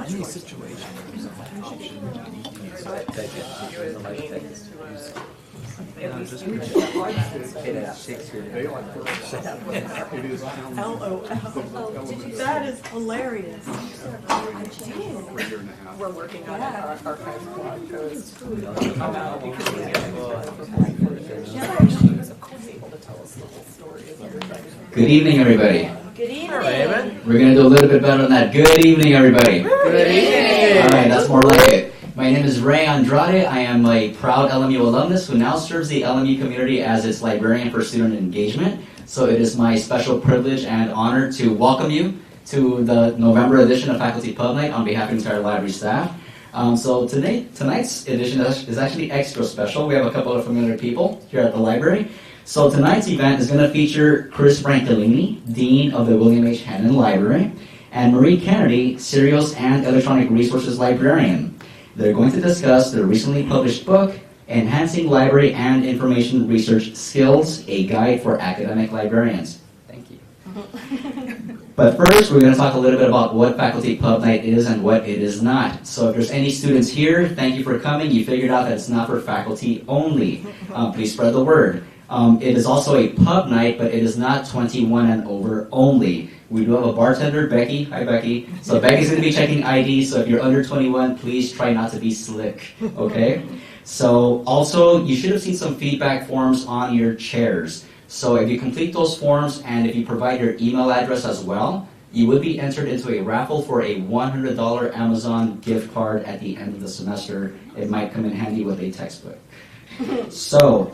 any situation. That is hilarious. We're working on our archive blog post. Good evening, everybody. Good evening. We're going to do a little bit better than that. Good evening, everybody. Good evening. All right, that's more like it. My name is Ray Andrade. I am a proud LMU alumnus who now serves the LMU community as its librarian for student engagement. So it is my special privilege and honor to welcome you to the November edition of Faculty Pub Night on behalf of the entire library staff. So tonight's edition is actually extra special. We have a couple of familiar people here at the library. So tonight's event is going to feature Kris Brancolini, Dean of the William H. Hannon Library, and Marie Kennedy, Serials and Electronic Resources Librarian. They're going to discuss their recently published book, Enhancing Library and Information Research Skills, a Guide for Academic Librarians. Thank you. But first, we're going to talk a little bit about what Faculty Pub Night is and what it is not. So if there's any students here, thank you for coming. You figured out that it's not for faculty only. Please spread the word. It is also a pub night, but it is not 21 and over only. We do have a bartender, Becky. Hi, Becky. So Becky's going to be checking ID, so if you're under 21, please try not to be slick, okay? So also, you should have seen some feedback forms on your chairs. So if you complete those forms and if you provide your email address as well, you would be entered into a raffle for a $100 Amazon gift card at the end of the semester. It might come in handy with a textbook. So,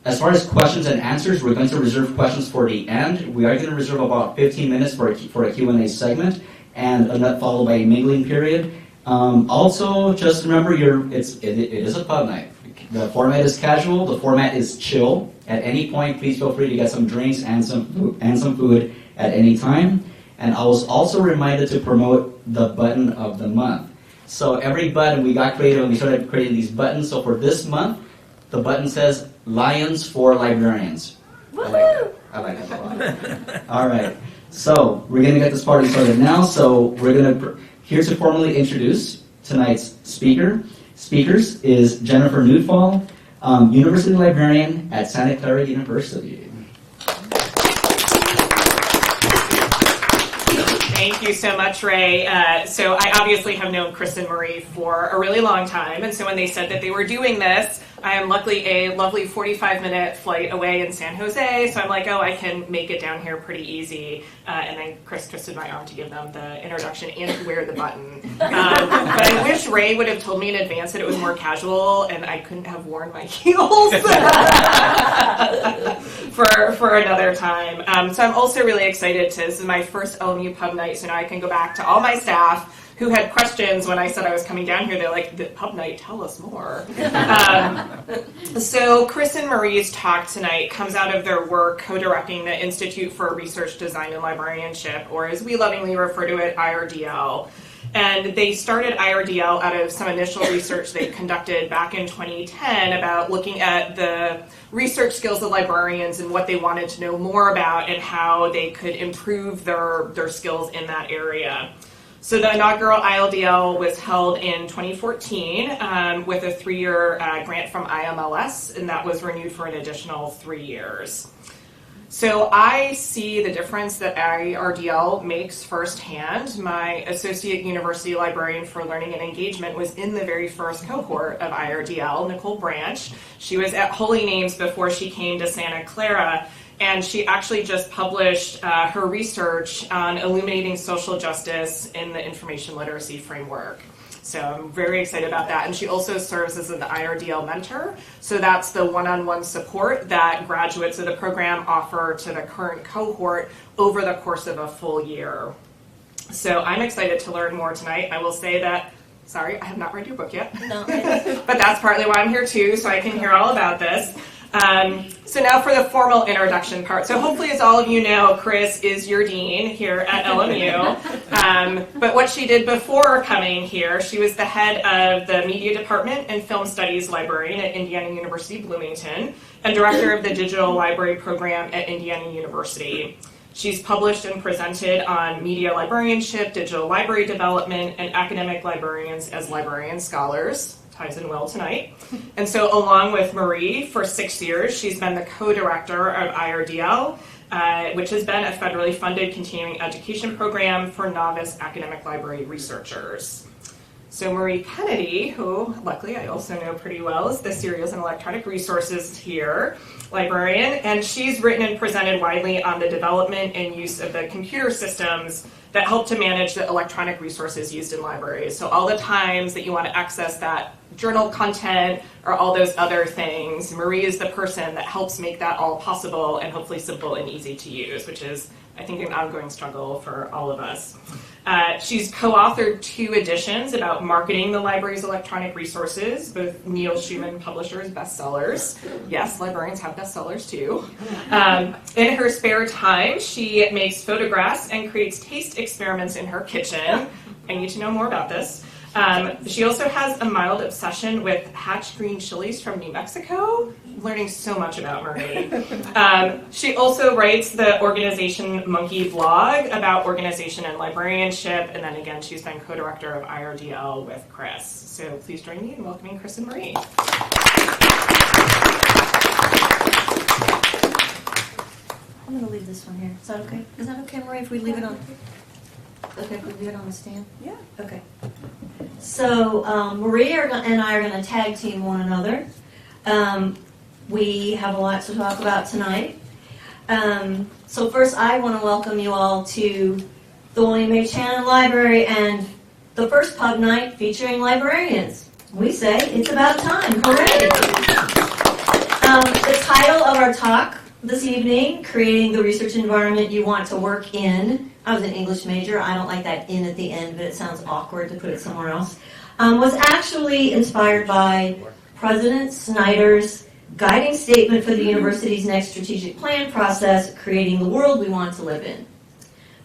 as far as questions and answers, we're going to reserve questions for the end. We are going to reserve about 15 minutes for a Q&A segment, and followed by a mingling period. Also, just remember, it is a pub night. The format is casual. The format is chill. At any point, please feel free to get some drinks and some food at any time. And I was also reminded to promote the button of the month. So every button, we got creative and we started creating these buttons. So for this month, the button says Lions for Librarians. I like that a lot. All right. So we're going to get this party started now. So we're going to here to formally introduce tonight's speakers is Jennifer Newtfall, University Librarian at Santa Clara University. Thank you so much, Ray. So I obviously have known Kris and Marie for a really long time, and so when they said that they were doing this, I am luckily a lovely 45-minute flight away in San Jose, so I'm like, oh, I can make it down here pretty easy. And then Kris twisted my arm to give them the introduction and to wear the button. But I wish Ray would have told me in advance that it was more casual, and I couldn't have worn my heels for another time. So I'm also really excited this is my first LMU Pub Night, so now I can go back to all my staff who had questions when I said I was coming down here. They're like, the pub night, tell us more. So Kris and Marie's talk tonight comes out of their work co-directing the Institute for Research Design and Librarianship, or as we lovingly refer to it, IRDL. And they started IRDL out of some initial research they conducted back in 2010 about looking at the research skills of librarians and what they wanted to know more about and how they could improve their skills in that area. So the inaugural ILDL was held in 2014 with a 3-year grant from IMLS, and that was renewed for an additional 3 years. So I see the difference that IRDL makes firsthand. My associate university librarian for learning and engagement was in the very first cohort of IRDL, Nicole Branch. She was at Holy Names before she came to Santa Clara. And she actually just published her research on illuminating social justice in the information literacy framework. So I'm very excited about that. And she also serves as an IRDL mentor. So that's the one-on-one support that graduates of the program offer to the current cohort over the course of a full year. So I'm excited to learn more tonight. I will say that, sorry, I have not read your book yet. No. But that's partly why I'm here too, so I can hear all about this. So now for the formal introduction part. So hopefully, as all of you know, Kris is your dean here at LMU. But what she did before coming here, she was the head of the media department and film studies librarian at Indiana University Bloomington and director of the digital library program at Indiana University. She's published and presented on media librarianship, digital library development, and academic librarians as librarian scholars. Ties in well tonight. And so along with Marie, for 6 years, she's been the co-director of IRDL, which has been a federally funded continuing education program for novice academic library researchers. So Marie Kennedy, who luckily I also know pretty well, is the Serials and Electronic Resources here librarian, and she's written and presented widely on the development and use of the computer systems that help to manage the electronic resources used in libraries. So all the times that you want to access that journal content or all those other things, Marie is the person that helps make that all possible and hopefully simple and easy to use, which is, I think, an ongoing struggle for all of us. She's co-authored 2 editions about marketing the library's electronic resources, both Neil Schumann Publishers bestsellers. Yes, librarians have bestsellers too. In her spare time, she makes photographs and creates taste experiments in her kitchen. I need to know more about this. She also has a mild obsession with hatch green chilies from New Mexico. I'm learning so much about Marie. She also writes the Organization Monkey blog about organization and librarianship, and then again, she's been co-director of IRDL with Kris. So please join me in welcoming Kris and Marie. I'm going to leave this one here. Is that okay? Is that okay, Marie, if we leave it on? Okay, if we leave it on the stand? Yeah. Okay. So Marie and I are going to tag team one another. We have a lot to talk about tonight. So first, I want to welcome you all to the William H. Hannon Library and the first pub night featuring librarians. We say it's about time. Hooray! The title of our talk this evening, Creating the Research Environment You Want to Work In. I was an English major. I don't like that "in" at the end, but it sounds awkward to put it somewhere else. Was actually inspired by President Snyder's guiding statement for the university's next strategic plan process, Creating the World We Want to Live In.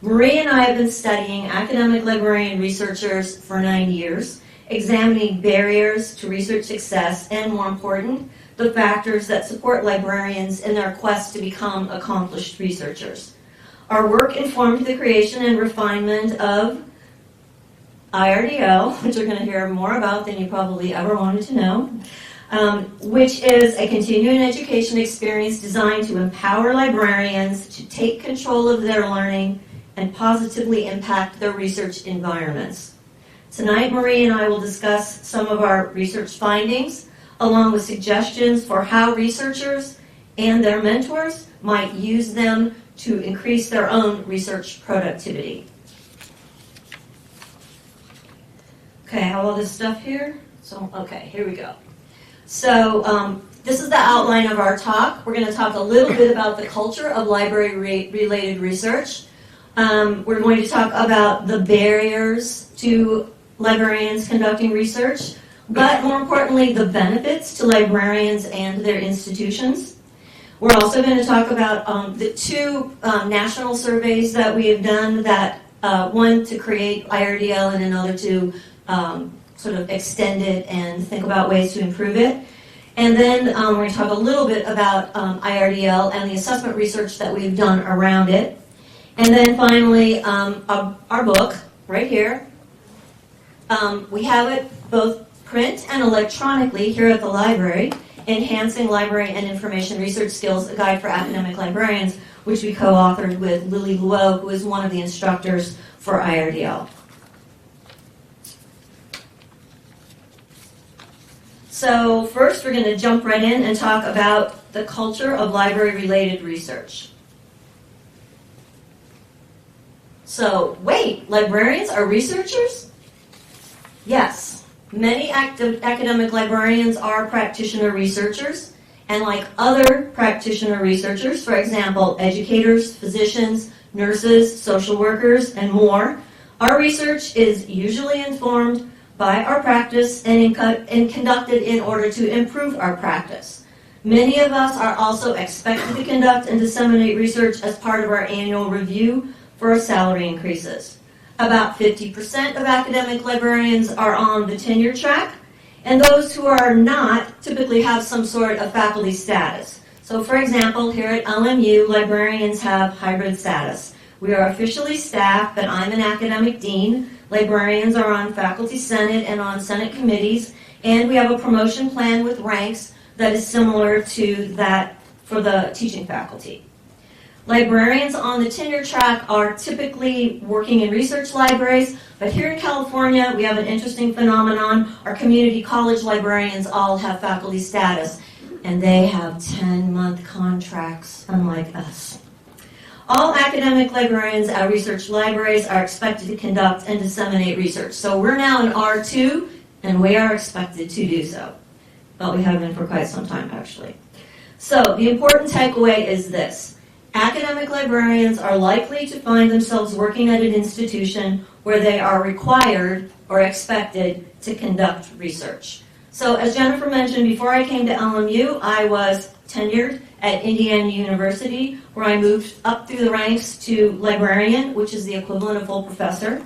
Marie and I have been studying academic librarian researchers for 9 years, examining barriers to research success and, more important, the factors that support librarians in their quest to become accomplished researchers. Our work informed the creation and refinement of IRDL, which you're going to hear more about than you probably ever wanted to know, which is a continuing education experience designed to empower librarians to take control of their learning and positively impact their research environments. Tonight, Marie and I will discuss some of our research findings, along with suggestions for how researchers and their mentors might use them to increase their own research productivity. Okay, I have all this stuff here. Okay, here we go. So this is the outline of our talk. We're going to talk a little bit about the culture of library-related research. We're going to talk about the barriers to librarians conducting research, but more importantly, the benefits to librarians and their institutions. We're also going to talk about the 2 national surveys that we have done, that one to create IRDL and another to sort of extend it and think about ways to improve it. And then we're going to talk a little bit about IRDL and the assessment research that we've done around it. And then finally, our book, right here. We have it both print and electronically here at the library, Enhancing Library and Information Research Skills, a Guide for Academic Librarians, which we co-authored with Lowe, who is one of the instructors for IRDL. So first, we're going to jump right in and talk about the culture of library-related research. So, wait, librarians are researchers? Yes. Many academic librarians are practitioner researchers, and like other practitioner researchers, for example, educators, physicians, nurses, social workers, and more, our research is usually informed by our practice and conducted in order to improve our practice. Many of us are also expected to conduct and disseminate research as part of our annual review for our salary increases. About 50% of academic librarians are on the tenure track, and those who are not typically have some sort of faculty status. So So for example, here at LMU, librarians have hybrid status. We are officially staff, but I'm an academic dean. Librarians are on faculty senate and on senate committees, and we have a promotion plan with ranks that is similar to that for the teaching faculty. Librarians on the tenure track are typically working in research libraries, but here in California we have an interesting phenomenon. Our community college librarians all have faculty status, and they have 10-month contracts, unlike us. All academic librarians at research libraries are expected to conduct and disseminate research. So we're now in R2, and we are expected to do so. But we have been for quite some time, actually. So the important takeaway is this. Academic librarians are likely to find themselves working at an institution where they are required or expected to conduct research. So as Jennifer mentioned, before I came to LMU, I was tenured at Indiana University, where I moved up through the ranks to librarian, which is the equivalent of full professor.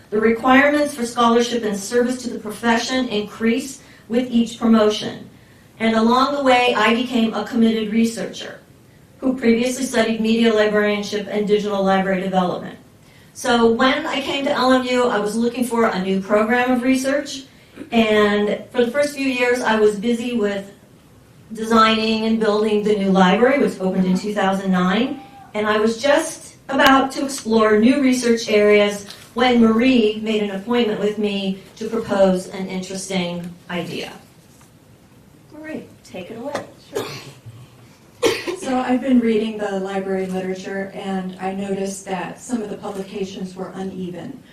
The requirements for scholarship and service to the profession increase with each promotion. And along the way, I became a committed researcher who previously studied media librarianship and digital library development. So when I came to LMU, I was looking for a new program of research, and for the first few years, I was busy with designing and building the new library, which opened in 2009, and I was just about to explore new research areas when Marie made an appointment with me to propose an interesting idea. Marie, take it away. Sure. So I've been reading the library literature, and I noticed that some of the publications were uneven.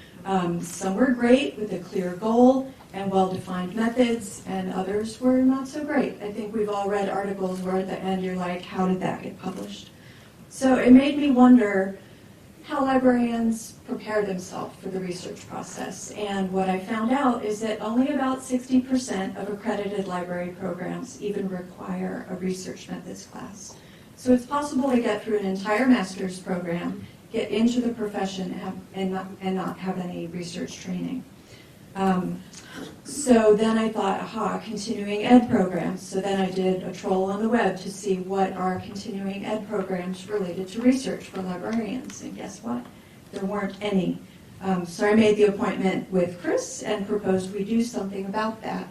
Some were great with a clear goal and well-defined methods, and others were not so great. I think we've all read articles where at the end you're like, how did that get published? So it made me wonder how librarians prepare themselves for the research process. And what I found out is that only about 60% of accredited library programs even require a research methods class. So it's possible to get through an entire master's program, get into the profession, and not have any research training. So then I thought, aha, continuing ed programs. So then I did a troll on the web to see what are continuing ed programs related to research for librarians. And guess what? There weren't any. So I made the appointment with Kris and proposed we do something about that.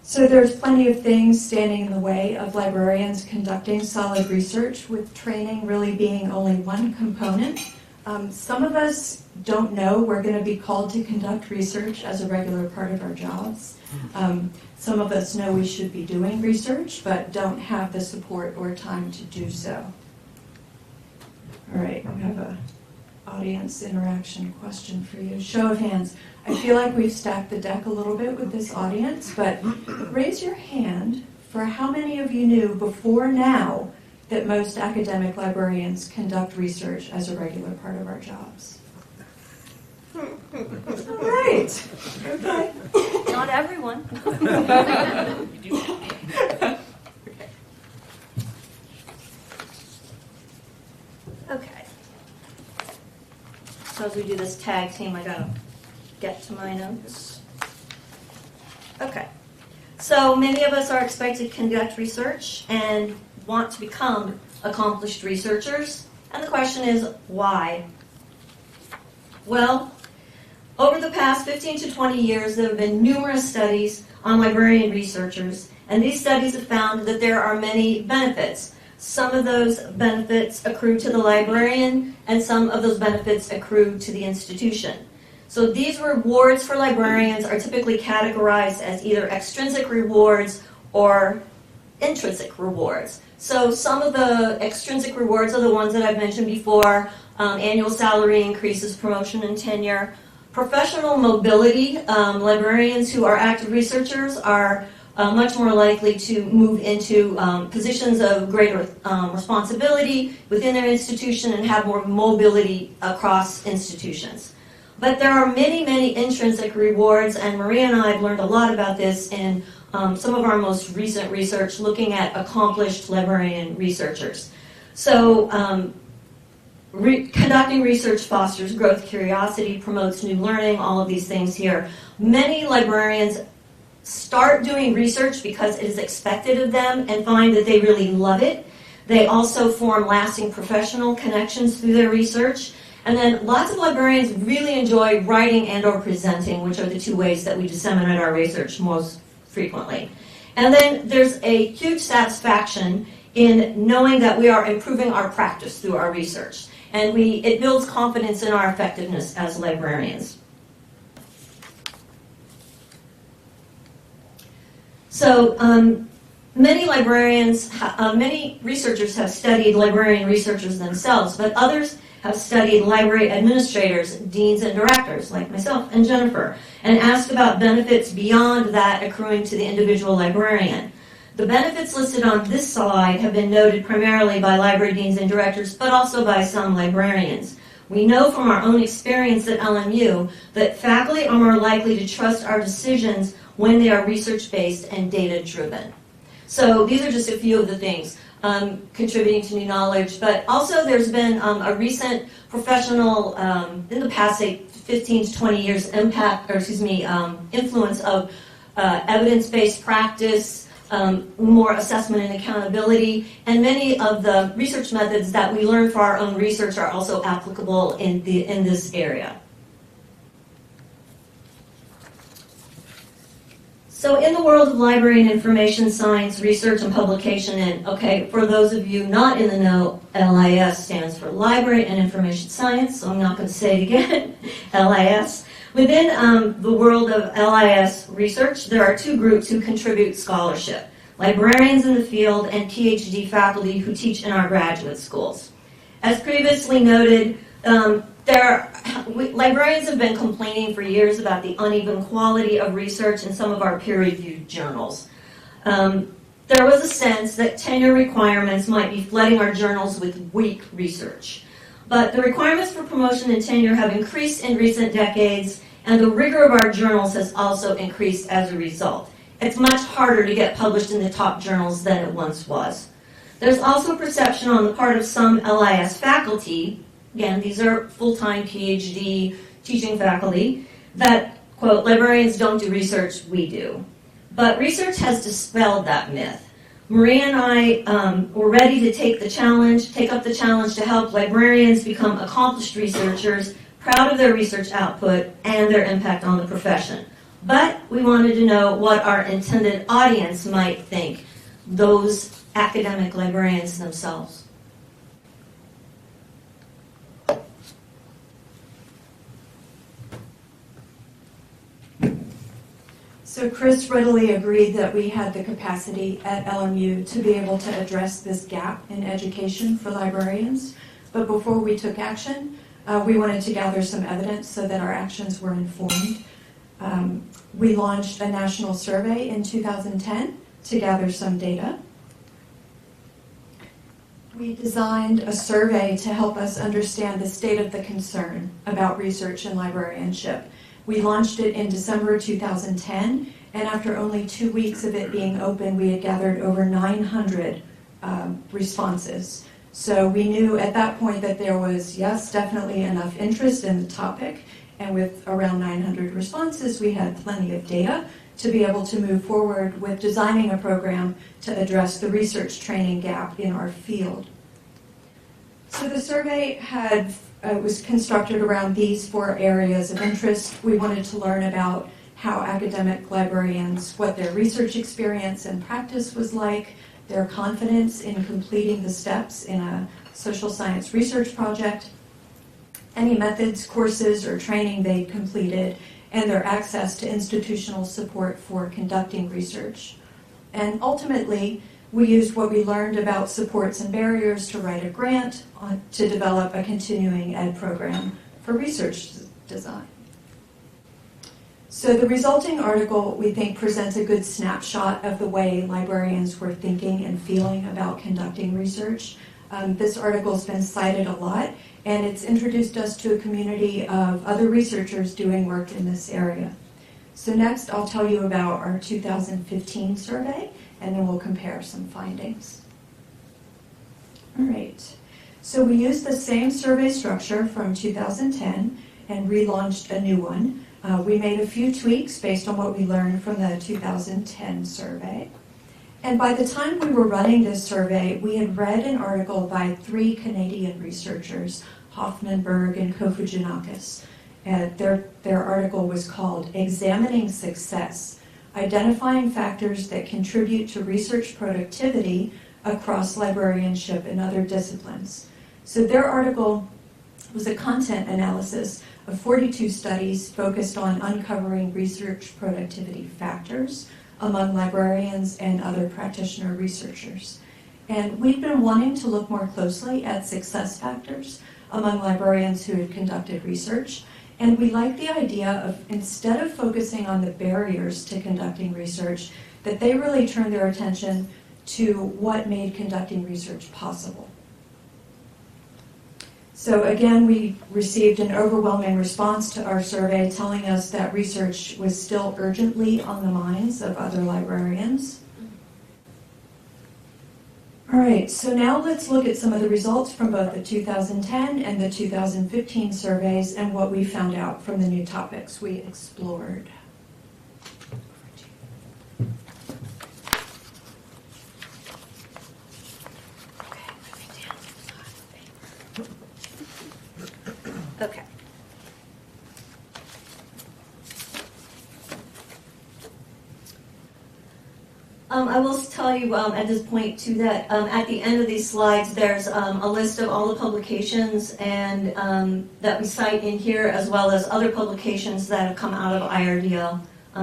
So there's plenty of things standing in the way of librarians conducting solid research, with training really being only one component. Some of us don't know we're going to be called to conduct research as a regular part of our jobs. Some of us know we should be doing research, but don't have the support or time to do so. All right, we have an audience interaction question for you. Show of hands. I feel like we've stacked the deck a little bit with this audience, but raise your hand for how many of you knew before now that most academic librarians conduct research as a regular part of our jobs. All right. Okay. Not everyone. Okay. So as we do this tag team, I gotta get to my notes. Okay. So many of us are expected to conduct research and want to become accomplished researchers. And the question is, why? Well, over the past 15 to 20 years, there have been numerous studies on librarian researchers, and these studies have found that there are many benefits. Some of those benefits accrue to the librarian, and some of those benefits accrue to the institution. So these rewards for librarians are typically categorized as either extrinsic rewards or intrinsic rewards. So some of the extrinsic rewards are the ones that I've mentioned before: annual salary increases, promotion and tenure. Professional mobility, librarians who are active researchers are much more likely to move into positions of greater responsibility within their institution and have more mobility across institutions. But there are many, many intrinsic rewards, and Maria and I have learned a lot about this in some of our most recent research looking at accomplished librarian researchers. So conducting research fosters growth, curiosity, promotes new learning, all of these things here. Many librarians start doing research because it is expected of them and find that they really love it. They also form lasting professional connections through their research. And then lots of librarians really enjoy writing and or presenting, which are the two ways that we disseminate our research most frequently. And then there's a huge satisfaction in knowing that we are improving our practice through our research. And it builds confidence in our effectiveness as librarians. So many librarians, many researchers have studied librarian researchers themselves, but others have studied library administrators, deans, and directors, like myself and Jennifer, and asked about benefits beyond that accruing to the individual librarian. The benefits listed on this slide have been noted primarily by library deans and directors, but also by some librarians. We know from our own experience at LMU that faculty are more likely to trust our decisions when they are research-based and data-driven. So these are just a few of the things contributing to new knowledge, but also there's been a recent professional, in the past, say, 15 to 20 years, influence of evidence-based practice, more assessment and accountability, and many of the research methods that we learn for our own research are also applicable in this area. So in the world of library and information science research and publication, and okay, for those of you not in the know, LIS stands for Library and Information Science, so I'm not going to say it again, LIS. Within the world of LIS research, there are two groups who contribute scholarship: librarians in the field and PhD faculty who teach in our graduate schools. As previously noted, librarians have been complaining for years about the uneven quality of research in some of our peer-reviewed journals. There was a sense that tenure requirements might be flooding our journals with weak research. But the requirements for promotion and tenure have increased in recent decades, and the rigor of our journals has also increased as a result. It's much harder to get published in the top journals than it once was. There's also perception on the part of some LIS faculty, again, these are full-time PhD teaching faculty, that, quote, librarians don't do research, we do. But research has dispelled that myth. Maria and I were ready to take up the challenge to help librarians become accomplished researchers, proud of their research output and their impact on the profession. But we wanted to know what our intended audience might think, those academic librarians themselves. So Kris readily agreed that we had the capacity at LMU to be able to address this gap in education for librarians. But before we took action, we wanted to gather some evidence so that our actions were informed. We launched a national survey in 2010 to gather some data. We designed a survey to help us understand the state of the concern about research and librarianship. We launched it in December 2010, and after only 2 weeks of it being open, we had gathered over 900 responses. So we knew at that point that there was, yes, definitely enough interest in the topic, and with around 900 responses, we had plenty of data to be able to move forward with designing a program to address the research training gap in our field. So the survey was constructed around these 4 areas of interest. We wanted to learn about how academic librarians, what their research experience and practice was like, their confidence in completing the steps in a social science research project, any methods, courses, or training they completed, and their access to institutional support for conducting research. And ultimately, we used what we learned about supports and barriers to write a grant to develop a continuing ed program for research design. So the resulting article, we think, presents a good snapshot of the way librarians were thinking and feeling about conducting research. This article's been cited a lot, and it's introduced us to a community of other researchers doing work in this area. So next, I'll tell you about our 2015 survey, and then we'll compare some findings. All right. So we used the same survey structure from 2010 and relaunched a new one. We made a few tweaks based on what we learned from the 2010 survey. And by the time we were running this survey, we had read an article by 3 Canadian researchers, Hoffmanberg and Kofuginakis. Their article was called Examining Success, Identifying Factors that Contribute to Research Productivity Across Librarianship and Other Disciplines. So their article was a content analysis of 42 studies focused on uncovering research productivity factors among librarians and other practitioner researchers. And we've been wanting to look more closely at success factors among librarians who had conducted research. And we like the idea of, instead of focusing on the barriers to conducting research, that they really turn their attention to what made conducting research possible. So again, we received an overwhelming response to our survey telling us that research was still urgently on the minds of other librarians. All right, so now let's look at some of the results from both the 2010 and the 2015 surveys and what we found out from the new topics we explored. Okay. I will tell you at this point too that at the end of these slides there's a list of all the publications and that we cite in here, as well as other publications that have come out of IRDL,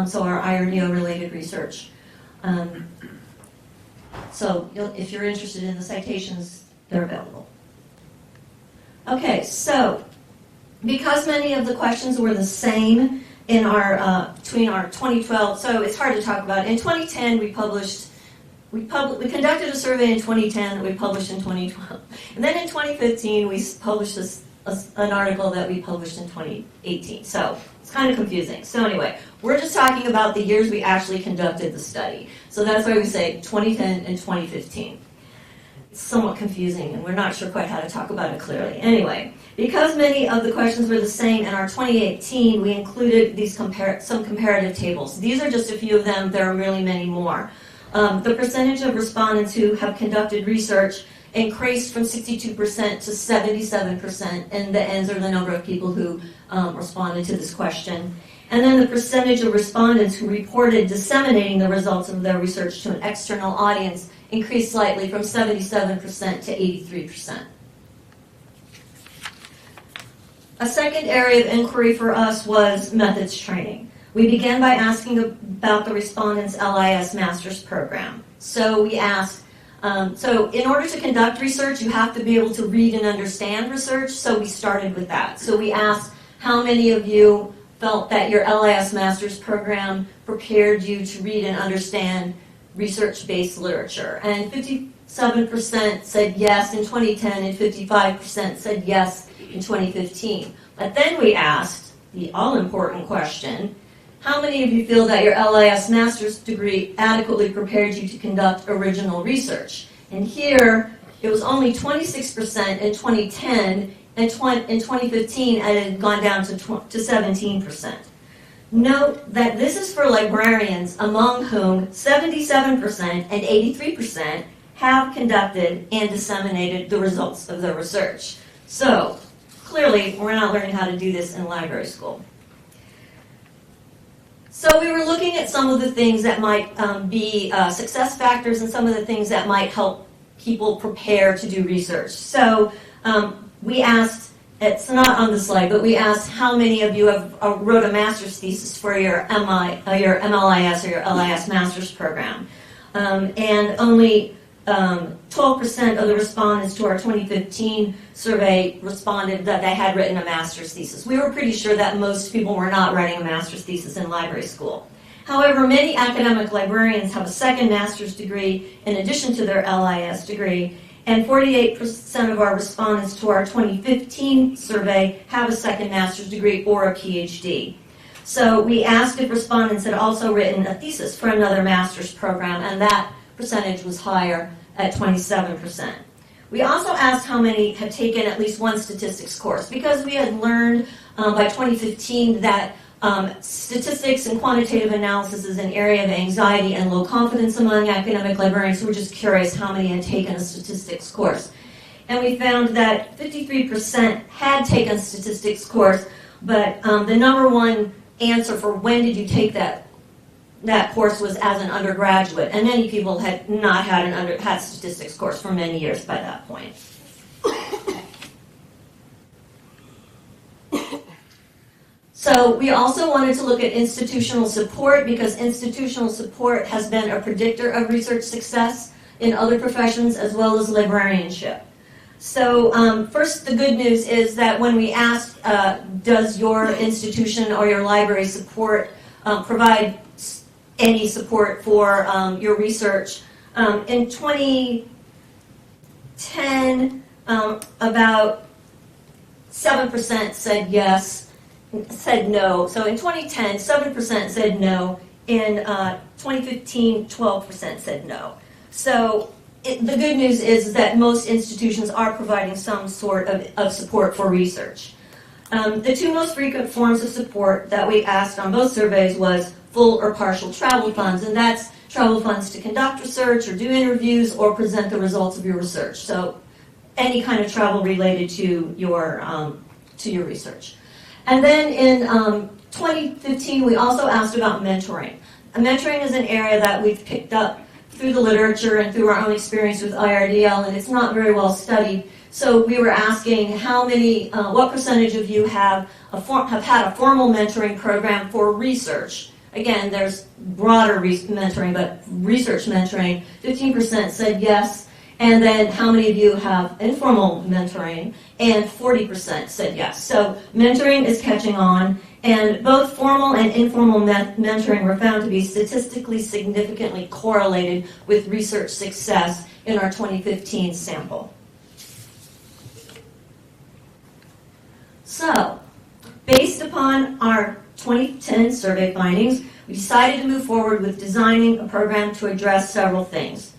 so our IRDL related research. So if you're interested in the citations, they're available. Okay, so because many of the questions were the same in our between our 2012, so it's hard to talk about. In 2010, we conducted a survey in 2010 that we published in 2012, and then in 2015 we published an article that we published in 2018. So it's kind of confusing. So anyway, we're just talking about the years we actually conducted the study. So that's why we say 2010 and 2015. It's somewhat confusing, and we're not sure quite how to talk about it clearly. Anyway, because many of the questions were the same in our 2018, we included these some comparative tables. These are just a few of them. There are really many more. The percentage of respondents who have conducted research increased from 62% to 77%, and the N's are the number of people who responded to this question. And then the percentage of respondents who reported disseminating the results of their research to an external audience increased slightly from 77% to 83%. A second area of inquiry for us was methods training. We began by asking about the respondents' LIS master's program. So we asked, so in order to conduct research, you have to be able to read and understand research, so we started with that. So we asked how many of you felt that your LIS master's program prepared you to read and understand research-based literature. And 57% said yes in 2010 and 55% said yes in 2015. But then we asked the all-important question, how many of you feel that your LIS master's degree adequately prepared you to conduct original research? And here, it was only 26% in 2010, and in 2015 it had gone down to 17%. Note that this is for librarians among whom 77% and 83% have conducted and disseminated the results of their research. So, clearly, we're not learning how to do this in library school. So we were looking at some of the things that might be success factors and some of the things that might help people prepare to do research. So we asked, it's not on the slide, but we asked how many of you have wrote a master's thesis for your MLIS or your LIS master's program. And only 12% of the respondents to our 2015 survey responded that they had written a master's thesis. We were pretty sure that most people were not writing a master's thesis in library school. However, many academic librarians have a second master's degree in addition to their LIS degree, and 48% of our respondents to our 2015 survey have a second master's degree or a PhD. So we asked if respondents had also written a thesis for another master's program, and that percentage was higher at 27%. We also asked how many had taken at least one statistics course, because we had learned by 2015 that Statistics and quantitative analysis is an area of anxiety and low confidence among academic librarians, so we're just curious how many had taken a statistics course. And we found that 53% had taken a statistics course, but the number one answer for when did you take that course was as an undergraduate, and many people had not had had statistics course for many years by that point. So we also wanted to look at institutional support, because institutional support has been a predictor of research success in other professions as well as librarianship. So first, the good news is that when we asked, does your institution or your library provide any support for your research? In 2010, about 7% said yes, said no. So in 2010, 7% said no. In 2015, 12% said no. So the good news is that most institutions are providing some sort of support for research. The two most frequent forms of support that we asked on both surveys was full or partial travel funds, and that's travel funds to conduct research or do interviews or present the results of your research. So any kind of travel related to your research. And then in 2015, we also asked about mentoring. Mentoring is an area that we've picked up through the literature and through our own experience with IRDL, and it's not very well studied. So we were asking how many, what percentage of you have had a formal mentoring program for research. Again, there's broader mentoring, but research mentoring, 15% said yes. And then how many of you have informal mentoring? And 40% said yes. So mentoring is catching on, and both formal and informal mentoring were found to be statistically significantly correlated with research success in our 2015 sample. So, based upon our 2010 survey findings, we decided to move forward with designing a program to address several things.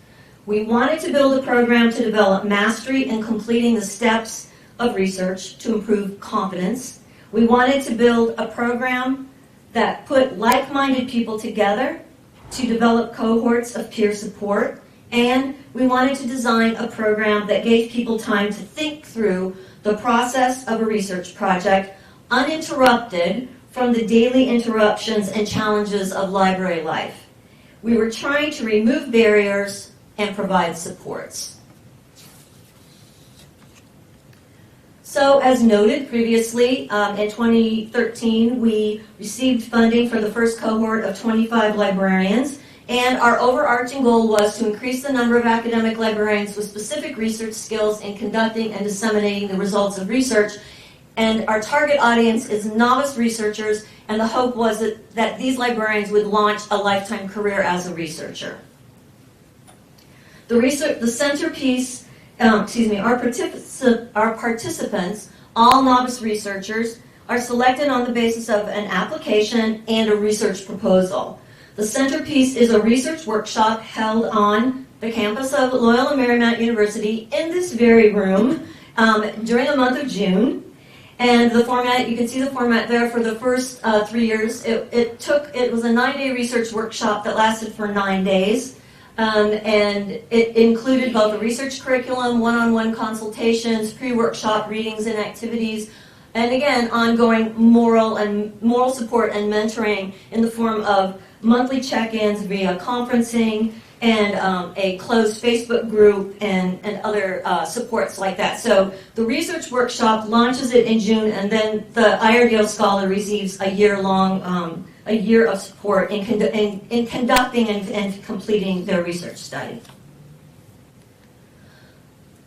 We wanted to build a program to develop mastery in completing the steps of research to improve confidence. We wanted to build a program that put like-minded people together to develop cohorts of peer support, and we wanted to design a program that gave people time to think through the process of a research project, uninterrupted from the daily interruptions and challenges of library life. We were trying to remove barriers and provide supports. So, as noted previously, in 2013, we received funding for the first cohort of 25 librarians, and our overarching goal was to increase the number of academic librarians with specific research skills in conducting and disseminating the results of research. And our target audience is novice researchers, and the hope was that these librarians would launch a lifetime career as a researcher. The centerpiece, our participants, all novice researchers, are selected on the basis of an application and a research proposal. The centerpiece is a research workshop held on the campus of Loyola Marymount University in this very room during the month of June. And the format, you can see the format there for the first 3 years. It was a 9-day research workshop that lasted for 9 days. And it included both a research curriculum, one-on-one consultations, pre-workshop readings and activities, and again, ongoing moral support and mentoring in the form of monthly check-ins via conferencing and a closed Facebook group and other supports like that. So the research workshop launches it in June, and then the IRDL scholar receives a year of support in conducting and completing their research study.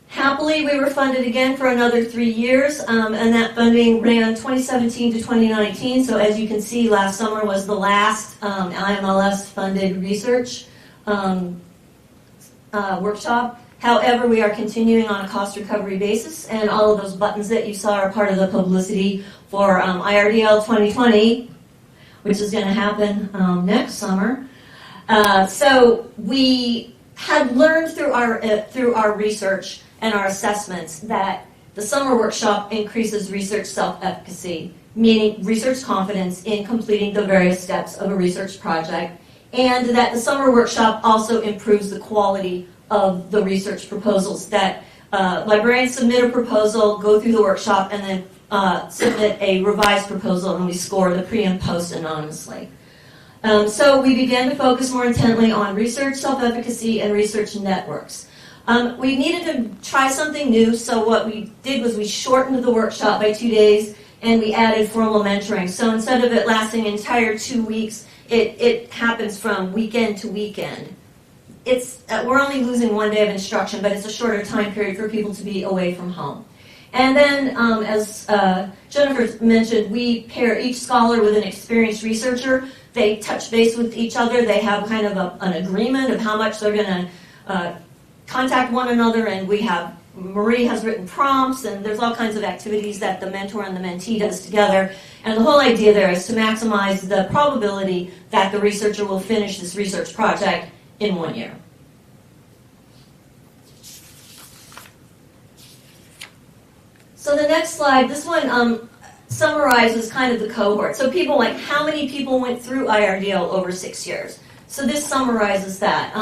Happily, we were funded again for another 3 years, and that funding ran 2017 to 2019. So as you can see, last summer was the last IMLS-funded research workshop. However, we are continuing on a cost recovery basis, and all of those buttons that you saw are part of the publicity for IRDL 2020, which is going to happen next summer. So we had learned through our research and our assessments that the summer workshop increases research self-efficacy meaning research confidence in completing the various steps of a research project, and that the summer workshop also improves the quality of the research proposals. That librarians submit a proposal, go through the workshop, and then submit a revised proposal, and we score the pre and post anonymously. So we began to focus more intently on research self-efficacy and research networks. We needed to try something new, so what we did was we shortened the workshop by 2 days, and we added formal mentoring. So instead of it lasting an entire 2 weeks, it happens from weekend to weekend. We're only losing 1 day of instruction, but it's a shorter time period for people to be away from home. And then, as Jennifer mentioned, we pair each scholar with an experienced researcher. They touch base with each other. They have kind of an agreement of how much they're going to contact one another, and Marie has written prompts, and there's all kinds of activities that the mentor and the mentee does together. And the whole idea there is to maximize the probability that the researcher will finish this research project in 1 year. So the next slide, this one summarizes kind of the cohort. So people, like, how many people went through IRDL over 6 years? So this summarizes that.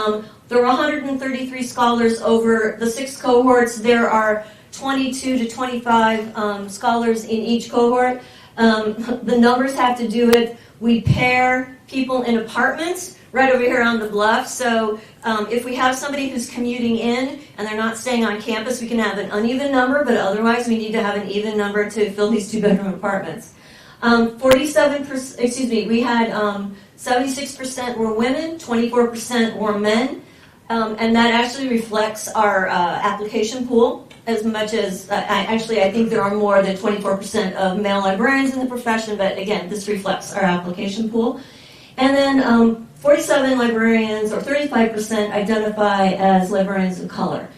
There were 133 scholars over the 6 cohorts. There are 22 to 25 scholars in each cohort. The numbers have to do with, we pair people in apartments right over here on the bluff. So if we have somebody who's commuting in and they're not staying on campus, we can have an uneven number, but otherwise we need to have an even number to fill these 2-bedroom apartments. 47%, we had 76% were women, 24% were men, and that actually reflects our application pool as much as, I think there are more than 24% of male librarians in the profession, but again, this reflects our application pool. And then 47 librarians, or 35%, identify as librarians of color.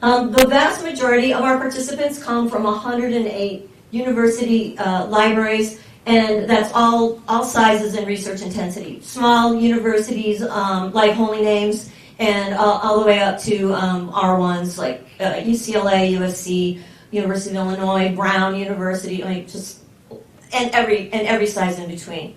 The vast majority of our participants come from 108 university libraries, and that's all sizes and research intensity. Small universities like Holy Names, and all the way up to R1s like UCLA, USC, University of Illinois, Brown University, and every size in between.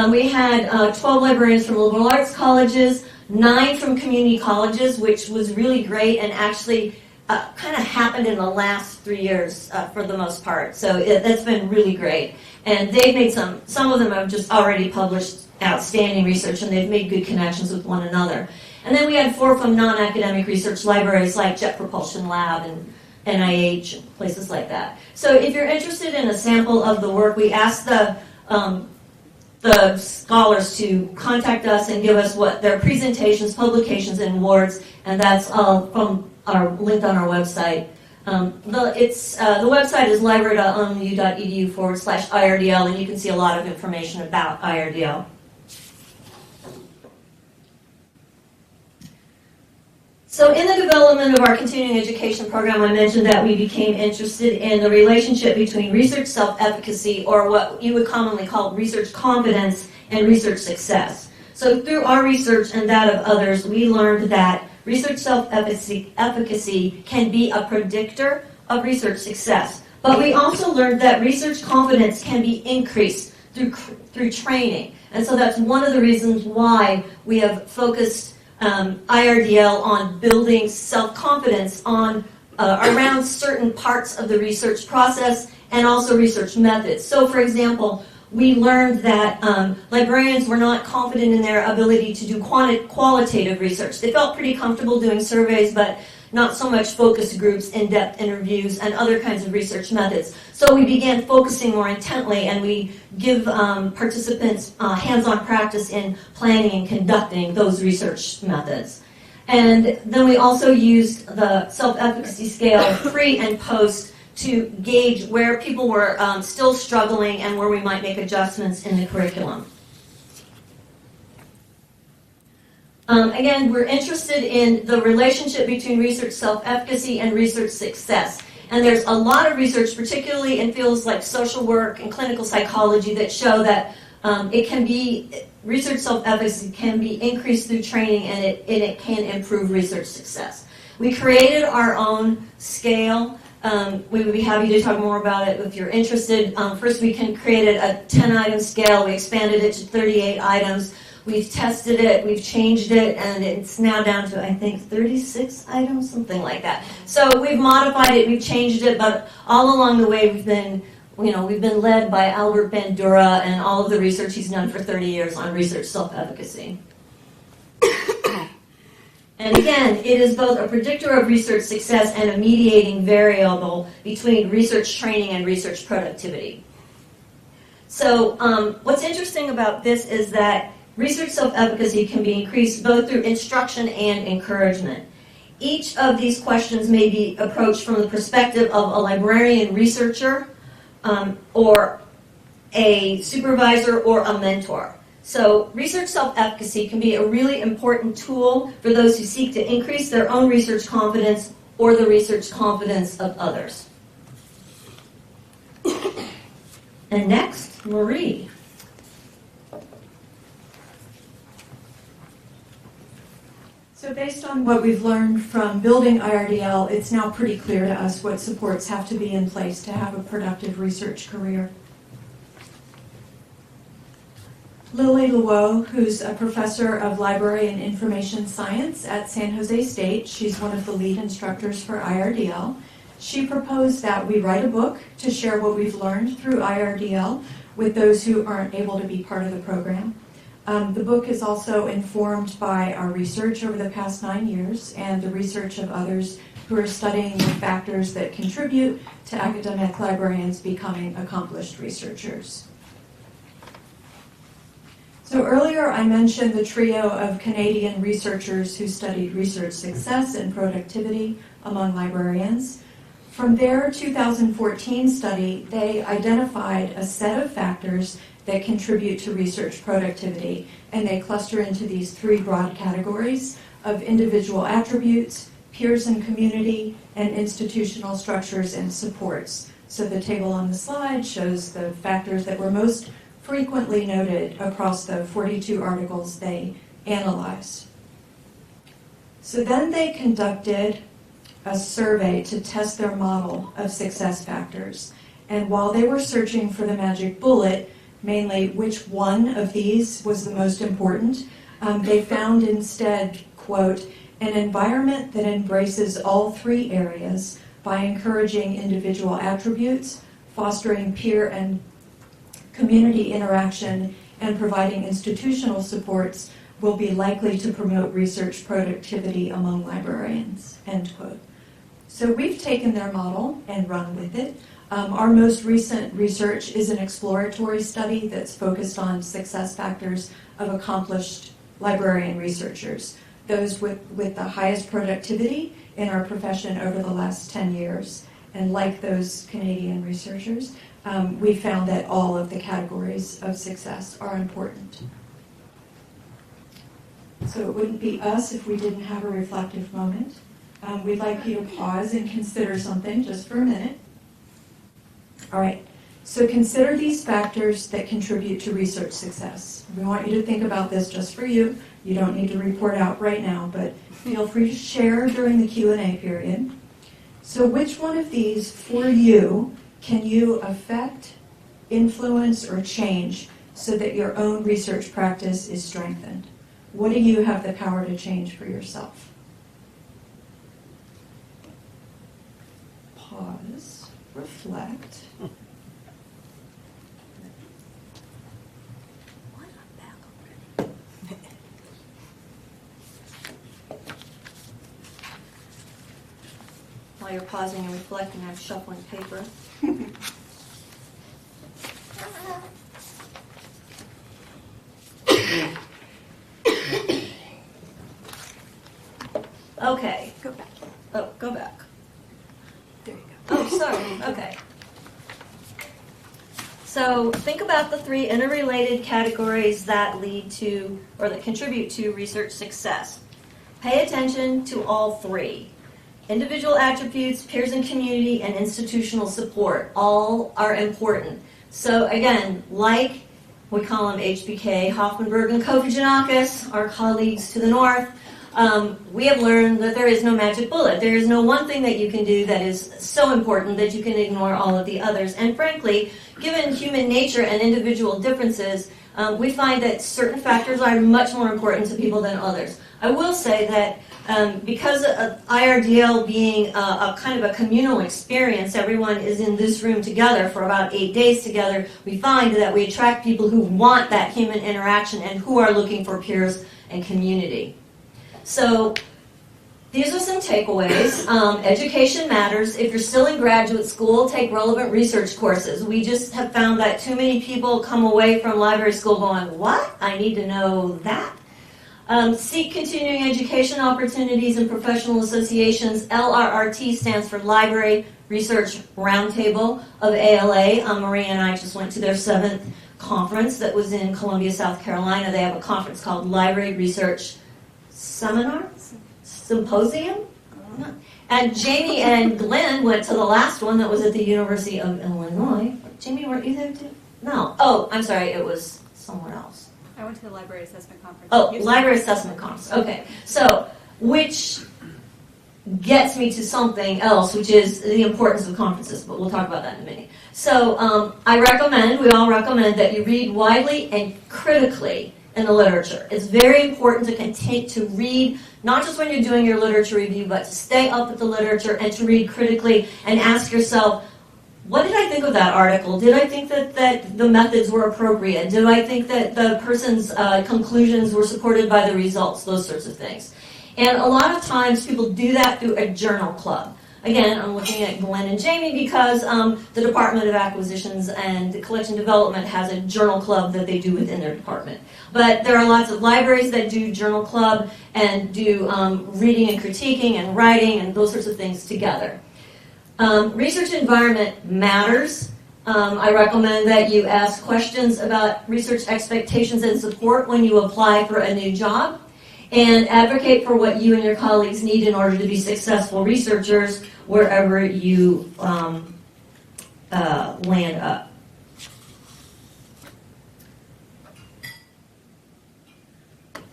We had 12 librarians from liberal arts colleges, 9 from community colleges, which was really great and actually kind of happened in the last 3 years for the most part. So that's been really great. And they've made some of them have just already published outstanding research, and they've made good connections with one another. And then we had 4 from non-academic research libraries like Jet Propulsion Lab and NIH and places like that. So if you're interested in a sample of the work, we asked the scholars to contact us and give us what their presentations, publications, and awards, and that's all from linked on our website. The website is library.lmu.edu/IRDL, and you can see a lot of information about IRDL. So in the development of our continuing education program, I mentioned that we became interested in the relationship between research self-efficacy, or what you would commonly call research confidence, and research success. So through our research and that of others, we learned that research self-efficacy can be a predictor of research success. But we also learned that research confidence can be increased through training. And so that's one of the reasons why we have focused IRDL on building self-confidence on around certain parts of the research process and also research methods. So for example, we learned that librarians were not confident in their ability to do qualitative research. They felt pretty comfortable doing surveys, but not so much focus groups, in-depth interviews, and other kinds of research methods. So we began focusing more intently, and we give participants hands-on practice in planning and conducting those research methods. And then we also used the self-efficacy scale pre and post to gauge where people were still struggling and where we might make adjustments in the curriculum. Again, we're interested in the relationship between research self-efficacy and research success. And there's a lot of research, particularly in fields like social work and clinical psychology, that show that research self-efficacy can be increased through training, and it can improve research success. We created our own scale We would be happy to talk more about it if you're interested. First, we created a 10-item scale. We expanded it to 38 items. We've tested it, we've changed it, and it's now down to, I think, 36 items, something like that. So we've modified it, we've changed it, but all along the way we've been led by Albert Bandura and all of the research he's done for 30 years on research self-efficacy. And again, it is both a predictor of research success and a mediating variable between research training and research productivity. So what's interesting about this is that research self-efficacy can be increased both through instruction and encouragement. Each of these questions may be approached from the perspective of a librarian researcher or a supervisor or a mentor. So research self-efficacy can be a really important tool for those who seek to increase their own research confidence or the research confidence of others. And next, Marie. So based on what we've learned from building IRDL, it's now pretty clear to us what supports have to be in place to have a productive research career. Lowe, who's a professor of library and information science at San Jose State, she's one of the lead instructors for IRDL. She proposed that we write a book to share what we've learned through IRDL with those who aren't able to be part of the program. The book is also informed by our research over the past 9 years and the research of others who are studying the factors that contribute to academic librarians becoming accomplished researchers. So earlier I mentioned the trio of Canadian researchers who studied research success and productivity among librarians. From their 2014 study, they identified a set of factors that contribute to research productivity, and they cluster into these three broad categories of individual attributes, peers and community, and institutional structures and supports. So the table on the slide shows the factors that were most frequently noted across the 42 articles they analyzed. So then they conducted a survey to test their model of success factors. And while they were searching for the magic bullet, mainly which one of these was the most important, they found instead, quote, an environment that embraces all three areas by encouraging individual attributes, fostering peer and community interaction, and providing institutional supports will be likely to promote research productivity among librarians, end quote. So we've taken their model and run with it. Our most recent research is an exploratory study that's focused on success factors of accomplished librarian researchers, those with the highest productivity in our profession over the last 10 years. And like those Canadian researchers, we found that all of the categories of success are important. So it wouldn't be us if we didn't have a reflective moment. We'd like you to pause and consider something just for a minute. All right, so consider these factors that contribute to research success. We want you to think about this just for you. You don't need to report out right now, but feel free to share during the Q&A period. So which one of these, for you, can you affect, influence, or change so that your own research practice is strengthened? What do you have the power to change for yourself? Pause, reflect. While you're pausing and reflecting, I'm shuffling paper. Okay. Go back. Oh, go back. There you go. Oh, sorry. Okay. So think about the three interrelated categories that lead to, or that contribute to research success. Pay attention to all three. Individual attributes, peers and community, and institutional support all are important. So again, like we call them HBK, Hoffmanberg and Kofijanakis, our colleagues to the north, we have learned that there is no magic bullet. There is no one thing that you can do that is so important that you can ignore all of the others. And frankly, given human nature and individual differences, we find that certain factors are much more important to people than others. I will say that because of IRDL being a kind of a communal experience, everyone is in this room together for about 8 days together, we find that we attract people who want that human interaction and who are looking for peers and community. So these are some takeaways. Education matters. If you're still in graduate school, take relevant research courses. We just have found that too many people come away from library school going, what? I need to know that? Seek continuing education opportunities in professional associations. LRRT stands for Library Research Roundtable of ALA. Maria and I just went to their 7th conference that was in Columbia, South Carolina. They have a conference called Library Research Symposium? And Jamie and Glenn went to the last one that was at the University of Illinois. Jamie, weren't you there too? No. Oh, I'm sorry, it was somewhere else. I went to the Library Assessment Conference. Oh, Library Assessment Conference. Okay. So, which gets me to something else, which is the importance of conferences, but we'll talk about that in a minute. So, we all recommend that you read widely and critically in the literature. It's very important to continue to read, not just when you're doing your literature review, but to stay up with the literature and to read critically and ask yourself, what did I think of that article? Did I think that the methods were appropriate? Did I think that the person's conclusions were supported by the results? Those sorts of things. And a lot of times people do that through a journal club. Again, I'm looking at Glenn and Jamie because the Department of Acquisitions and Collection Development has a journal club that they do within their department. But there are lots of libraries that do journal club and do reading and critiquing and writing and those sorts of things together. Research environment matters. I recommend that you ask questions about research expectations and support when you apply for a new job, and advocate for what you and your colleagues need in order to be successful researchers wherever you land up.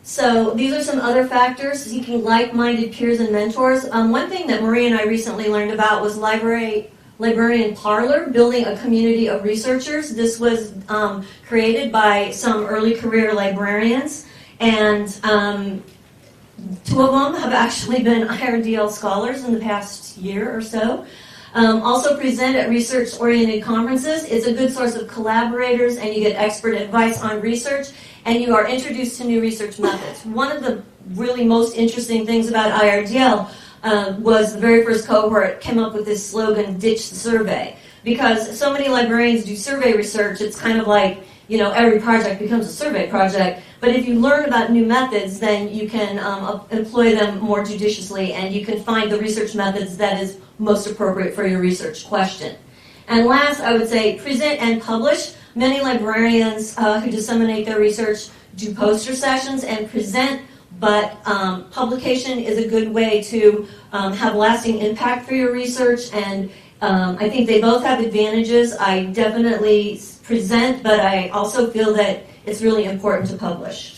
So these are some other factors: seeking like-minded peers and mentors. One thing that Maria and I recently learned about was Librarian Parlor, building a community of researchers. This was created by some early career librarians, and 2 of them have actually been IRDL scholars in the past year or so. Also present at research-oriented conferences. It's a good source of collaborators, and you get expert advice on research, and you are introduced to new research methods. One of the really most interesting things about IRDL was the very first cohort came up with this slogan, ditch the survey. Because so many librarians do survey research, it's kind of like, every project becomes a survey project. But if you learn about new methods, then you can employ them more judiciously, and you can find the research methods that is most appropriate for your research question. And last, I would say present and publish. Many librarians who disseminate their research do poster sessions and present, but publication is a good way to have lasting impact for your research, and I think they both have advantages. I definitely present, but I also feel that it's really important to publish.